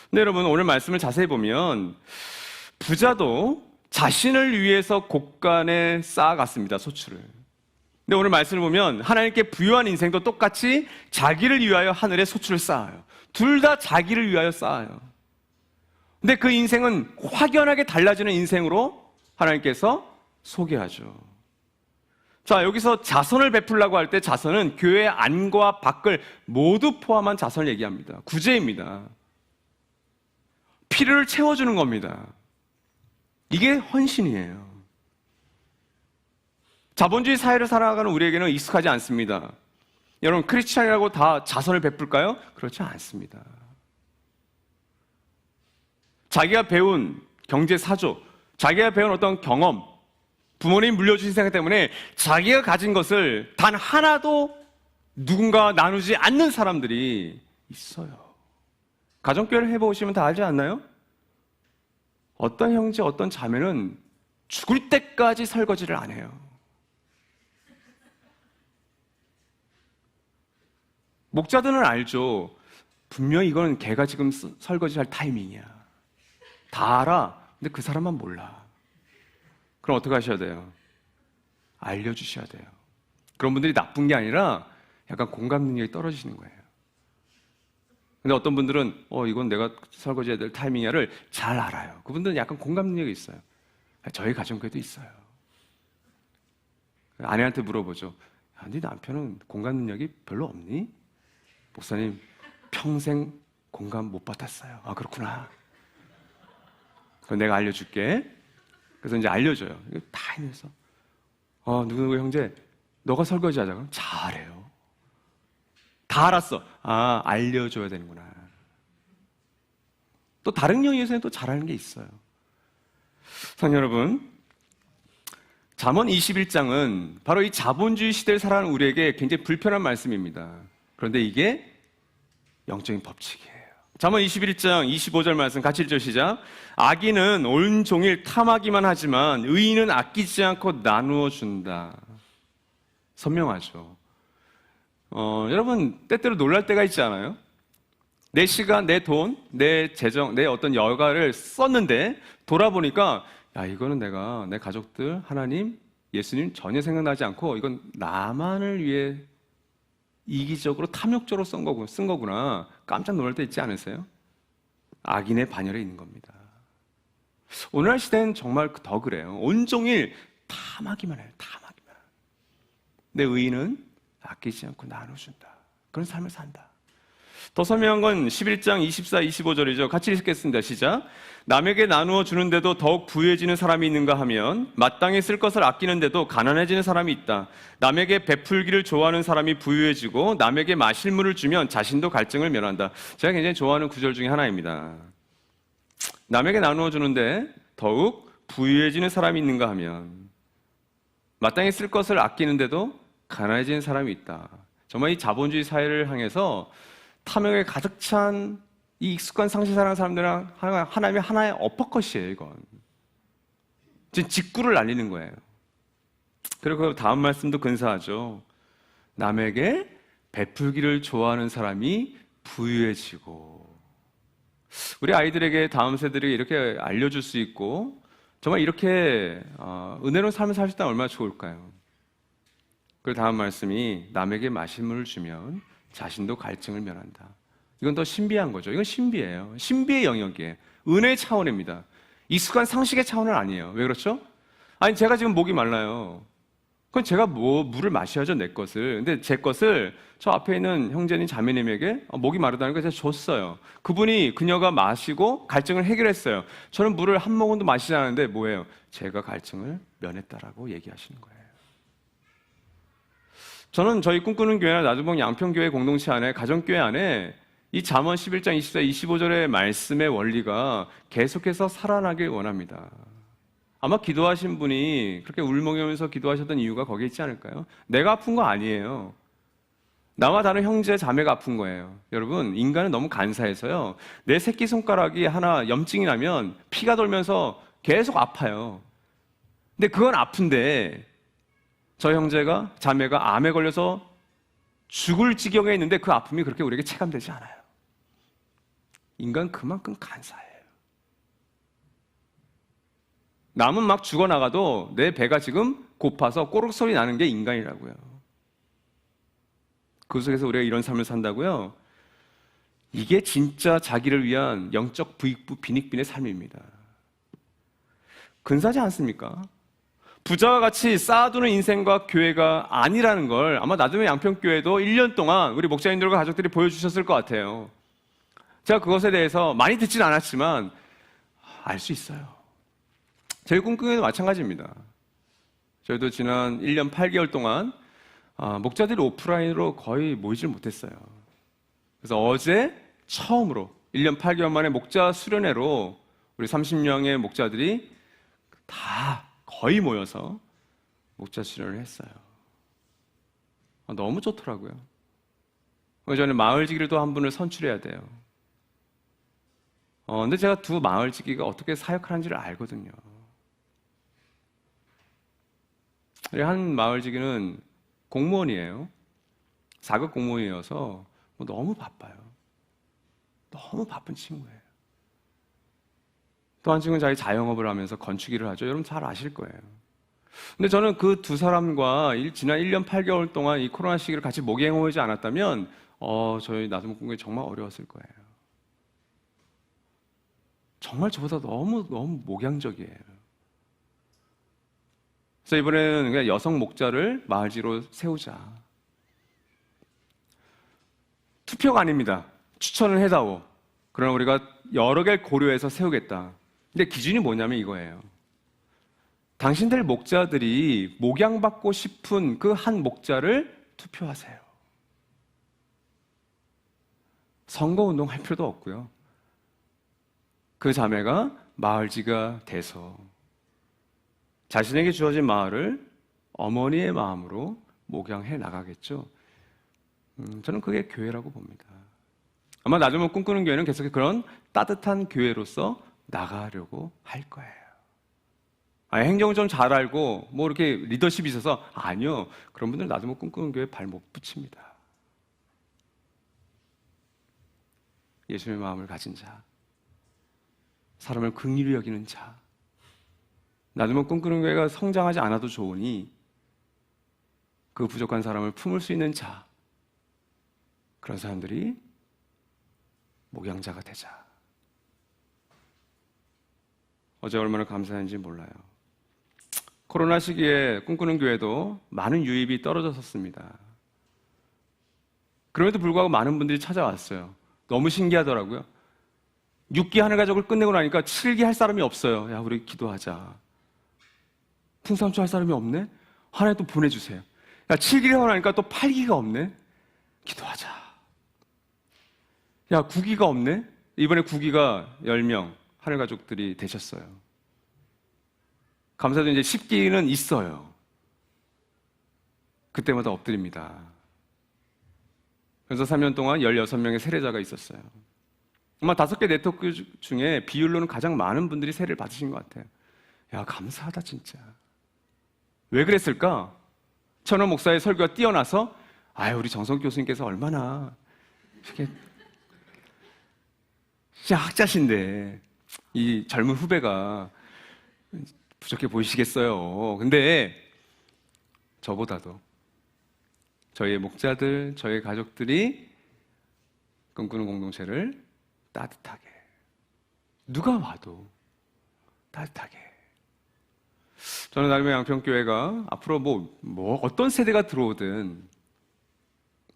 D: 근데 여러분, 오늘 말씀을 자세히 보면 부자도 자신을 위해서 곳간에 쌓아갔습니다, 소출을. 근데 오늘 말씀을 보면 하나님께 부유한 인생도 똑같이 자기를 위하여 하늘에 소출을 쌓아요. 둘 다 자기를 위하여 쌓아요. 근데 그 인생은 확연하게 달라지는 인생으로 하나님께서 소개하죠. 자, 여기서 자선을 베풀라고 할 때 자선은 교회 안과 밖을 모두 포함한 자선을 얘기합니다. 구제입니다. 필요를 채워주는 겁니다. 이게 헌신이에요. 자본주의 사회를 살아가는 우리에게는 익숙하지 않습니다. 여러분, 크리스찬이라고 다 자선을 베풀까요? 그렇지 않습니다. 자기가 배운 경제 사조, 자기가 배운 어떤 경험, 부모님 물려주신 생각 때문에 자기가 가진 것을 단 하나도 누군가 나누지 않는 사람들이 있어요. 가정교회를 해보시면 다 알지 않나요? 어떤 형제, 어떤 자매는 죽을 때까지 설거지를 안 해요. 목자들은 알죠. 분명히 이건 걔가 지금 설거지할 타이밍이야. 다 알아. 근데 그 사람만 몰라. 그럼 어떻게 하셔야 돼요? 알려주셔야 돼요. 그런 분들이 나쁜 게 아니라 약간 공감 능력이 떨어지시는 거예요. 근데 어떤 분들은 이건 내가 설거지해야 될 타이밍이야를 잘 알아요. 그분들은 약간 공감 능력이 있어요. 저희 가정교회도 있어요. 아내한테 물어보죠. 야, 네 남편은 공감 능력이 별로 없니? 목사님, 평생 공감 못 받았어요. 아, 그렇구나. 그럼 내가 알려줄게. 그래서 이제 알려줘요. 이거 다 해내서. 누구 형제, 너가 설거지 하자. 그럼 잘해요. 다 알았어. 아, 알려줘야 되는구나. 또 다른 영역에서는 또 잘하는 게 있어요. 성도 여러분, 잠언 21장은 바로 이 자본주의 시대를 살아가는 우리에게 굉장히 불편한 말씀입니다. 그런데 이게 영적인 법칙이에요. 잠언 21장 25절 말씀 같이 읽죠. 시작. 악인은 온종일 탐하기만 하지만 의인은 아끼지 않고 나누어 준다. 선명하죠. 여러분, 때때로 놀랄 때가 있지 않아요? 내 시간, 내 돈, 내 재정, 내 어떤 여가를 썼는데 돌아보니까 야, 이거는 내가 내 가족들, 하나님, 예수님 전혀 생각나지 않고 이건 나만을 위해 이기적으로 탐욕적으로 쓴 거구나. 깜짝 놀랄 때 있지 않으세요? 악인의 반열에 있는 겁니다. 오늘날 시대는 정말 더 그래요. 온종일 탐하기만 해요. 탐하기만. 내 의인은 아끼지 않고 나눠준다. 그런 삶을 산다. 더 선명한 건 11장 24, 25절이죠. 같이 읽겠습니다. 시작. 남에게 나누어 주는데도 더욱 부유해지는 사람이 있는가 하면 마땅히 쓸 것을 아끼는데도 가난해지는 사람이 있다. 남에게 베풀기를 좋아하는 사람이 부유해지고 남에게 마실 물을 주면 자신도 갈증을 면한다. 제가 굉장히 좋아하는 구절 중에 하나입니다. 남에게 나누어 주는데 더욱 부유해지는 사람이 있는가 하면 마땅히 쓸 것을 아끼는데도 가난해지는 사람이 있다. 정말 이 자본주의 사회를 향해서 탐욕에 가득 찬 이 익숙한 상식 사랑하는 사람들은 하나님의 하나의 어퍼컷이에요, 이건. 지금 직구를 날리는 거예요. 그리고 다음 말씀도 근사하죠. 남에게 베풀기를 좋아하는 사람이 부유해지고. 우리 아이들에게 다음 세대들에게 이렇게 알려줄 수 있고 정말 이렇게 은혜로운 삶을 살 수 있다면 얼마나 좋을까요? 그리고 다음 말씀이 남에게 마실 물을 주면 자신도 갈증을 면한다. 이건 더 신비한 거죠. 이건 신비예요. 신비의 영역이에요. 은혜의 차원입니다. 익숙한 상식의 차원은 아니에요. 왜 그렇죠? 아니, 제가 지금 목이 말라요. 그건 제가 물을 마셔야죠, 내 것을. 근데 제 것을 저 앞에 있는 형제님, 자매님에게 목이 마르다는 걸 제가 줬어요. 그녀가 마시고 갈증을 해결했어요. 저는 물을 한 모금도 마시지 않았는데 뭐예요? 제가 갈증을 면했다라고 얘기하시는 거예요. 저는 저희 꿈꾸는 교회나 나주봉 양평교회 공동체 안에, 가정교회 안에 이 잠언 11장 24, 25절의 말씀의 원리가 계속해서 살아나길 원합니다. 아마 기도하신 분이 그렇게 울먹이면서 기도하셨던 이유가 거기에 있지 않을까요? 내가 아픈 거 아니에요. 나와 다른 형제 자매가 아픈 거예요. 여러분, 인간은 너무 간사해서요. 내 새끼손가락이 하나 염증이 나면 피가 돌면서 계속 아파요. 근데 그건 아픈데 저 형제가, 자매가 암에 걸려서 죽을 지경에 있는데 그 아픔이 그렇게 우리에게 체감되지 않아요. 인간 그만큼 간사해요. 남은 막 죽어나가도 내 배가 지금 고파서 꼬르륵 소리 나는 게 인간이라고요. 그 속에서 우리가 이런 삶을 산다고요? 이게 진짜 자기를 위한 영적 부익부 빈익빈의 삶입니다. 근사하지 않습니까? 부자와 같이 쌓아두는 인생과 교회가 아니라는 걸 아마 나둠의 양평교회도 1년 동안 우리 목사님들과 가족들이 보여주셨을 것 같아요. 제가 그것에 대해서 많이 듣진 않았지만 알 수 있어요. 저희 꿈꾸기도 마찬가지입니다. 저희도 지난 1년 8개월 동안 목자들이 오프라인으로 거의 모이질 못했어요. 그래서 어제 처음으로 1년 8개월 만에 목자 수련회로 우리 30명의 목자들이 다 거의 모여서 목자 수련을 했어요. 너무 좋더라고요. 저는 마을지기를 한 분을 선출해야 돼요. 근데 제가 두 마을지기가 어떻게 사역하는지를 알거든요. 한 마을지기는 공무원이에요. 4급 공무원이어서 너무 바빠요. 너무 바쁜 친구예요. 또 한 친구는 자기 자영업을 하면서 건축일을 하죠. 여러분 잘 아실 거예요. 근데 저는 그 두 사람과 지난 1년 8개월 동안 이 코로나 시기를 같이 목행하지 않았다면 저희 나눔 공부에 정말 어려웠을 거예요. 정말 저보다 너무 목양적이에요. 그래서 이번에는 그냥 여성 목자를 마을지로 세우자. 투표가 아닙니다. 추천을 해다오. 그러나 우리가 여러 개를 고려해서 세우겠다. 근데 기준이 뭐냐면 이거예요. 당신들 목자들이 목양받고 싶은 그 한 목자를 투표하세요. 선거운동 할 필요도 없고요. 그 자매가 마을지가 돼서 자신에게 주어진 마을을 어머니의 마음으로 목양해 나가겠죠. 저는 그게 교회라고 봅니다. 아마 나중에 꿈꾸는 교회는 계속 그런 따뜻한 교회로서 나가려고 할 거예요. 행정을 좀 잘 알고 뭐 이렇게 리더십이 있어서 아니요. 그런 분들 나중에 꿈꾸는 교회에 발 못 붙입니다. 예수님의 마음을 가진 자, 사람을 긍휼히 여기는 자, 나중에 꿈꾸는 교회가 성장하지 않아도 좋으니 그 부족한 사람을 품을 수 있는 자, 그런 사람들이 목양자가 되자. 어제 얼마나 감사한지 몰라요. 코로나 시기에 꿈꾸는 교회도 많은 유입이 떨어졌었습니다. 그럼에도 불구하고 많은 분들이 찾아왔어요. 너무 신기하더라고요. 6기 하늘 가족을 끝내고 나니까 7기 할 사람이 없어요. 야, 우리 기도하자. 풍삼초 할 사람이 없네? 하나 또 보내주세요. 야, 7기를 하고 나니까 또 8기가 없네? 기도하자. 야, 9기가 없네? 이번에 9기가 10명 하늘 가족들이 되셨어요. 감사도 이제 10기는 있어요. 그때마다 엎드립니다. 그래서 3년 동안 16명의 세례자가 있었어요. 아마 5개 네트워크 중에 비율로는 가장 많은 분들이 세례를 받으신 것 같아요. 야, 감사하다 진짜. 왜 그랬을까? 천원 목사의 설교가 뛰어나서 우리 정성 교수님께서 얼마나 이렇게 학자신데 이 젊은 후배가 부족해 보이시겠어요. 근데 저보다도 저희 목자들, 저희 가족들이 꿈꾸는 공동체를 따뜻하게, 누가 와도 따뜻하게. 저는 나름의 양평교회가 앞으로 뭐 어떤 세대가 들어오든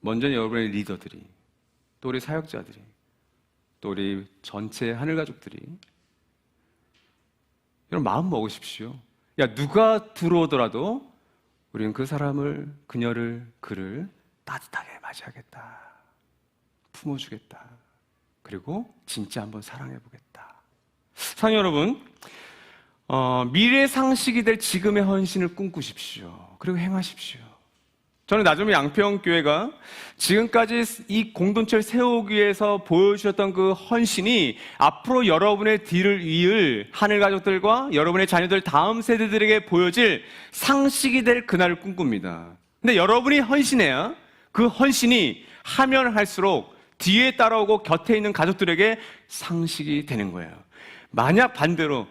D: 먼저 여러분의 리더들이, 또 우리 사역자들이, 또 우리 전체 하늘가족들이 여러분 마음 먹으십시오. 야, 누가 들어오더라도 우리는 그 사람을, 그녀를, 그를 따뜻하게 맞이하겠다. 품어주겠다. 그리고 진짜 한번 사랑해보겠다. 사랑하는 여러분, 미래 상식이 될 지금의 헌신을 꿈꾸십시오. 그리고 행하십시오. 저는 나중에 양평교회가 지금까지 이 공동체를 세우기 위해서 보여주셨던 그 헌신이 앞으로 여러분의 뒤를 이을 하늘 가족들과 여러분의 자녀들 다음 세대들에게 보여질 상식이 될 그날을 꿈꿉니다. 근데 여러분이 헌신해야 그 헌신이 하면 할수록 뒤에 따라오고 곁에 있는 가족들에게 상식이 되는 거예요. 만약 반대로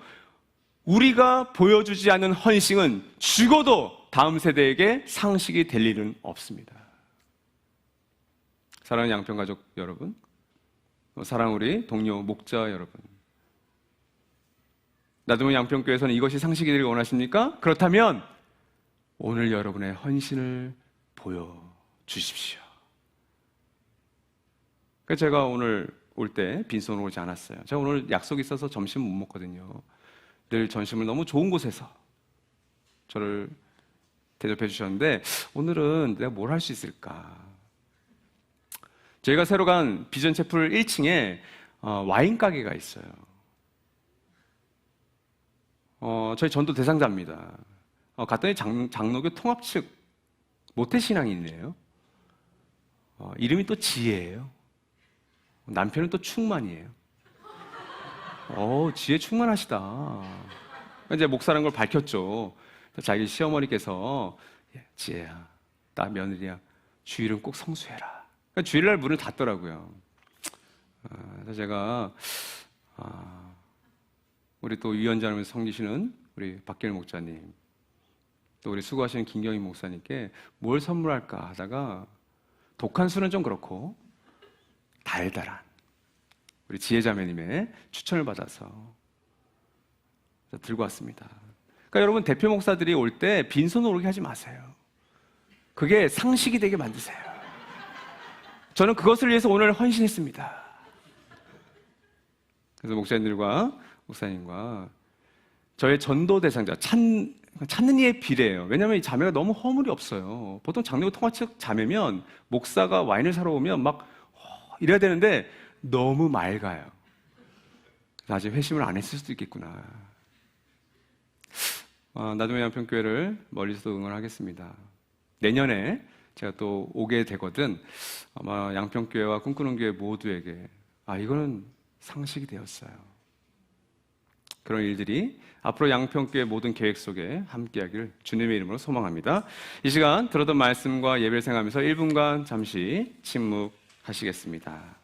D: 우리가 보여주지 않는 헌신은 죽어도 다음 세대에게 상식이 될 일은 없습니다. 사랑하는 양평가족 여러분, 사랑하는 우리 동료 목자 여러분, 나도모 양평교회에서는 이것이 상식이 되기를 원하십니까? 그렇다면 오늘 여러분의 헌신을 보여주십시오. 그래서 제가 오늘 올 때 빈손으로 오지 않았어요. 제가 오늘 약속이 있어서 점심 못 먹거든요. 늘 점심을 너무 좋은 곳에서 저를 대접해 주셨는데 오늘은 내가 뭘 할 수 있을까? 저희가 새로 간 비전 채플 1층에 와인 가게가 있어요. 저희 전도 대상자입니다. 갔더니 장로교 통합 측 모태신앙이 있네요. 이름이 또 지혜예요. 남편은 또 충만이에요. 지혜 충만하시다. 이제 목사라는 걸 밝혔죠. 자기 시어머니께서 지혜야, 나 며느리야, 주일은 꼭 성수해라. 그러니까 주일날 문을 닫더라고요. 그래서 제가 우리 또 위원장을 섬기시는 우리 박길 목사님, 또 우리 수고하시는 김경희 목사님께 뭘 선물할까 하다가 독한 술은 좀 그렇고 달달한 우리 지혜자매님의 추천을 받아서 들고 왔습니다. 그러니까 여러분, 대표 목사들이 올 때 빈손으로 오게 하지 마세요. 그게 상식이 되게 만드세요. 저는 그것을 위해서 오늘 헌신했습니다. 그래서 목사님들과 목사님과 저의 전도 대상자 찾는 이의 비례예요. 왜냐하면 이 자매가 너무 허물이 없어요. 보통 장로교 통화측 자매면 목사가 와인을 사러 오면 막 이래야 되는데 너무 맑아요. 아직 회심을 안 했을 수도 있겠구나. 나도모 양평교회를 멀리서도 응원하겠습니다. 내년에 제가 또 오게 되거든 아마 양평교회와 꿈꾸는 교회 모두에게 이거는 상식이 되었어요. 그런 일들이 앞으로 양평교회 모든 계획 속에 함께하기를 주님의 이름으로 소망합니다. 이 시간 들었던 말씀과 예배를 생각하면서 1분간 잠시 침묵하시겠습니다.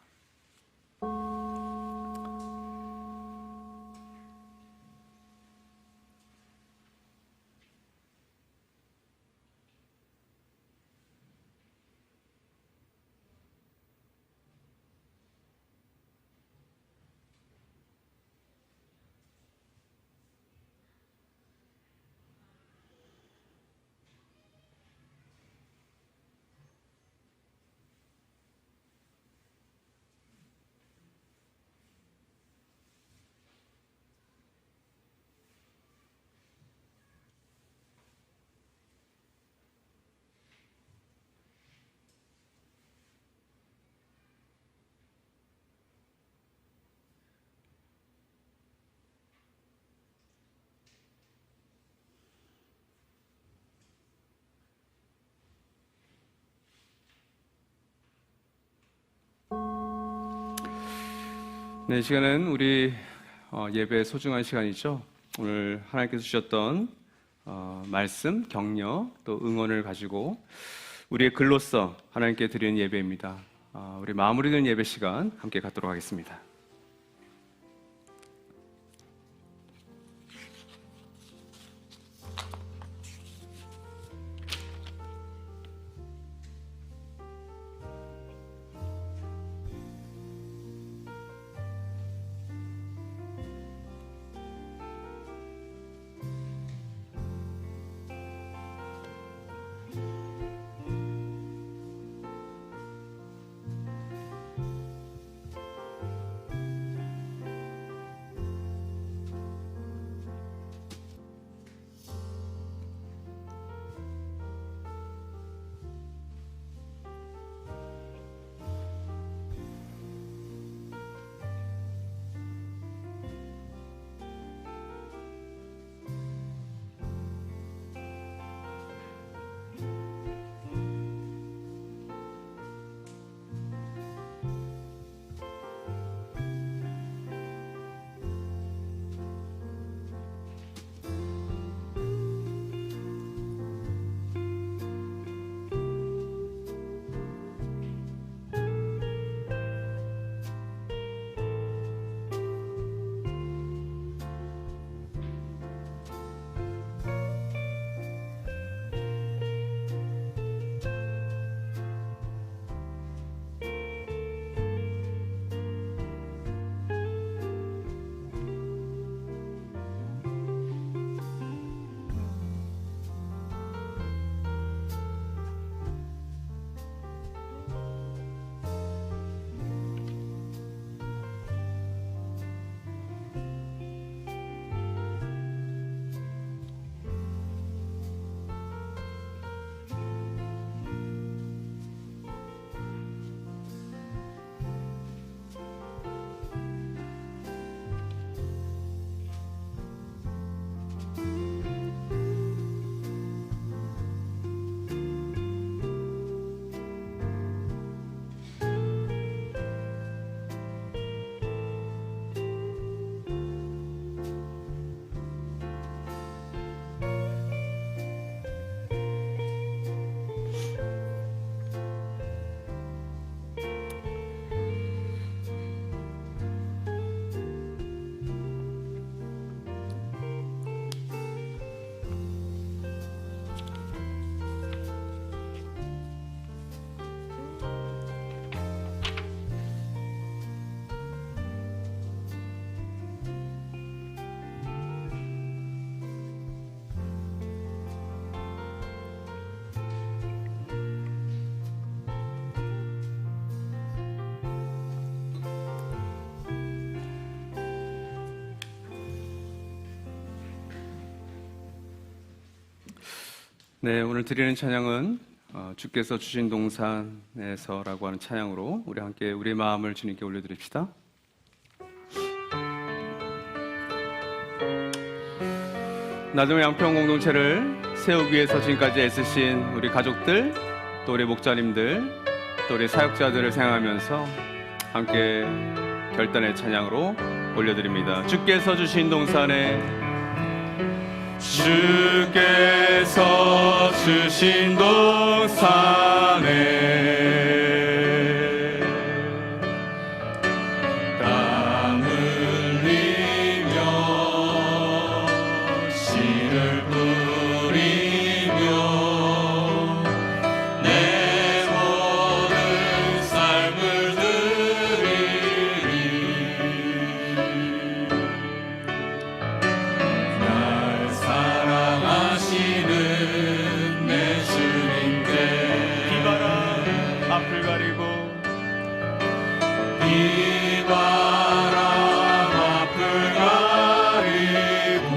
D: 네, 이 시간은 우리 예배의 소중한 시간이죠. 오늘 하나님께서 주셨던 말씀, 격려, 또 응원을 가지고 우리의 글로써 하나님께 드리는 예배입니다. 우리 마무리되는 예배 시간 함께 갖도록 하겠습니다. 네, 오늘 드리는 찬양은 주께서 주신 동산에서라고 하는 찬양으로 우리 함께 우리의 마음을 주님께 올려드립시다. 나눔의 양평 공동체를 세우기 위해서 지금까지 애쓰신 우리 가족들, 또 우리 목자님들, 또 우리 사역자들을 생각하면서 함께 결단의 찬양으로 올려드립니다. 주께서 주신 동산에,
B: 주께서 주신 동산에 땀 흘리며 씨를 뿌리며 내 모든 삶을 드리리. 날 사랑하시는 내 주님께
D: 비바람 앞을 가리고
B: 비바람 앞을 가리고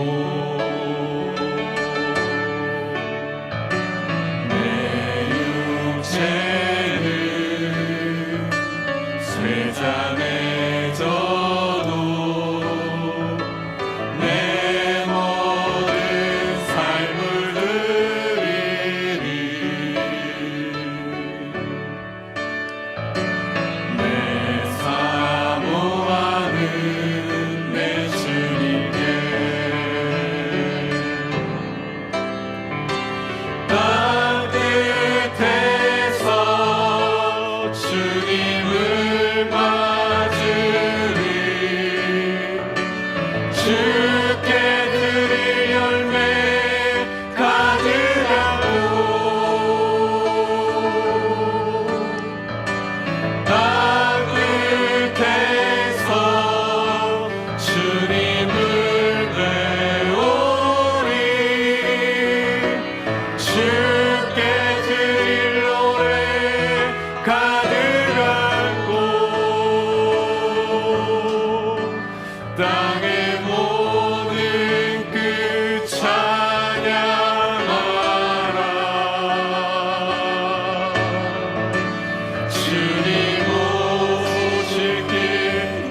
B: 내 육체는 쇠잔해져도 내 모든 삶을 드리리. 내 사모하는 내 주님께 땅 끝에서 주님을 맞으리. 주께 드릴 열매 가득하고 땅 끝에서 주님을 배우리. 주께 드릴 노래 가득하고 땅의 모든 끝 찬양하라. 주님 오실 길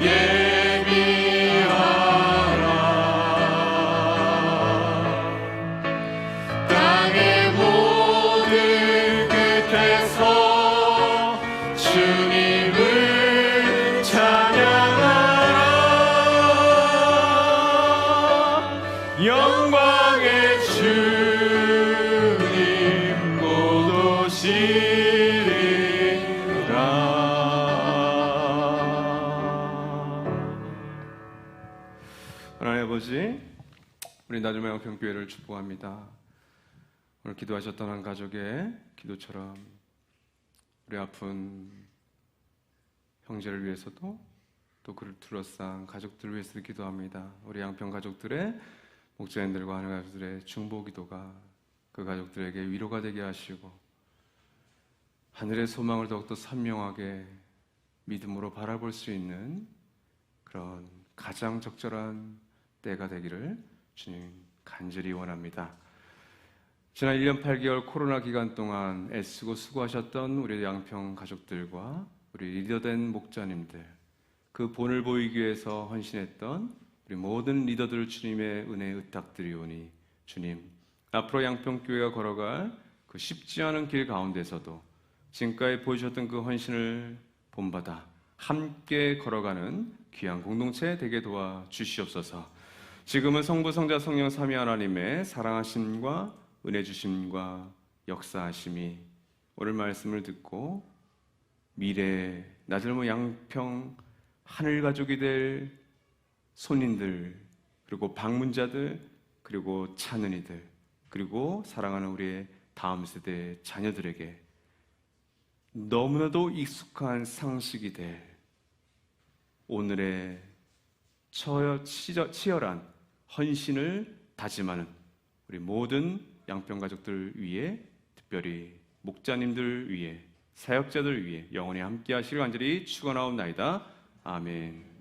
B: 예비하라. 땅의 모든 끝에서 주님을 찬양하라. 영광의 주님 곧 오시리라.
D: 하나님 아버지, 우리 나눔의 양평교회를 축복합니다. 오늘 기도하셨던 한 가족의 기도처럼 우리 아픈 형제를 위해서도 또 그를 둘러싼 가족들을 위해서도 기도합니다. 우리 양평 가족들의 목자님들과 하는 가족들의 중보 기도가 그 가족들에게 위로가 되게 하시고 하늘의 소망을 더욱더 선명하게 믿음으로 바라볼 수 있는 그런 가장 적절한 때가 되기를 주님 간절히 원합니다. 지난 1년 8개월 코로나 기간 동안 애쓰고 수고하셨던 우리 양평 가족들과 우리 리더된 목자님들, 그 본을 보이기 위해서 헌신했던 우리 모든 리더들 주님의 은혜에 의탁드리오니 주님, 앞으로 양평교회가 걸어갈 그 쉽지 않은 길 가운데서도 지금까지 보여주셨던 그 헌신을 본받아 함께 걸어가는 귀한 공동체 되게 도와주시옵소서. 지금은 성부, 성자, 성령 삼위 하나님의 사랑하심과 은혜 주심과 역사하심이 오늘 말씀을 듣고 미래 나들모 양평 하늘 가족이 될 손님들, 그리고 방문자들, 그리고 찬은이들, 그리고 사랑하는 우리의 다음 세대 자녀들에게 너무나도 익숙한 상식이 될 오늘의 치열한 헌신을 다짐하는 우리 모든 양평 가족들 위해, 특별히 목자님들 위해, 사역자들 위해 영원히 함께 하시길 간절히 축원하옵나이다. 아멘.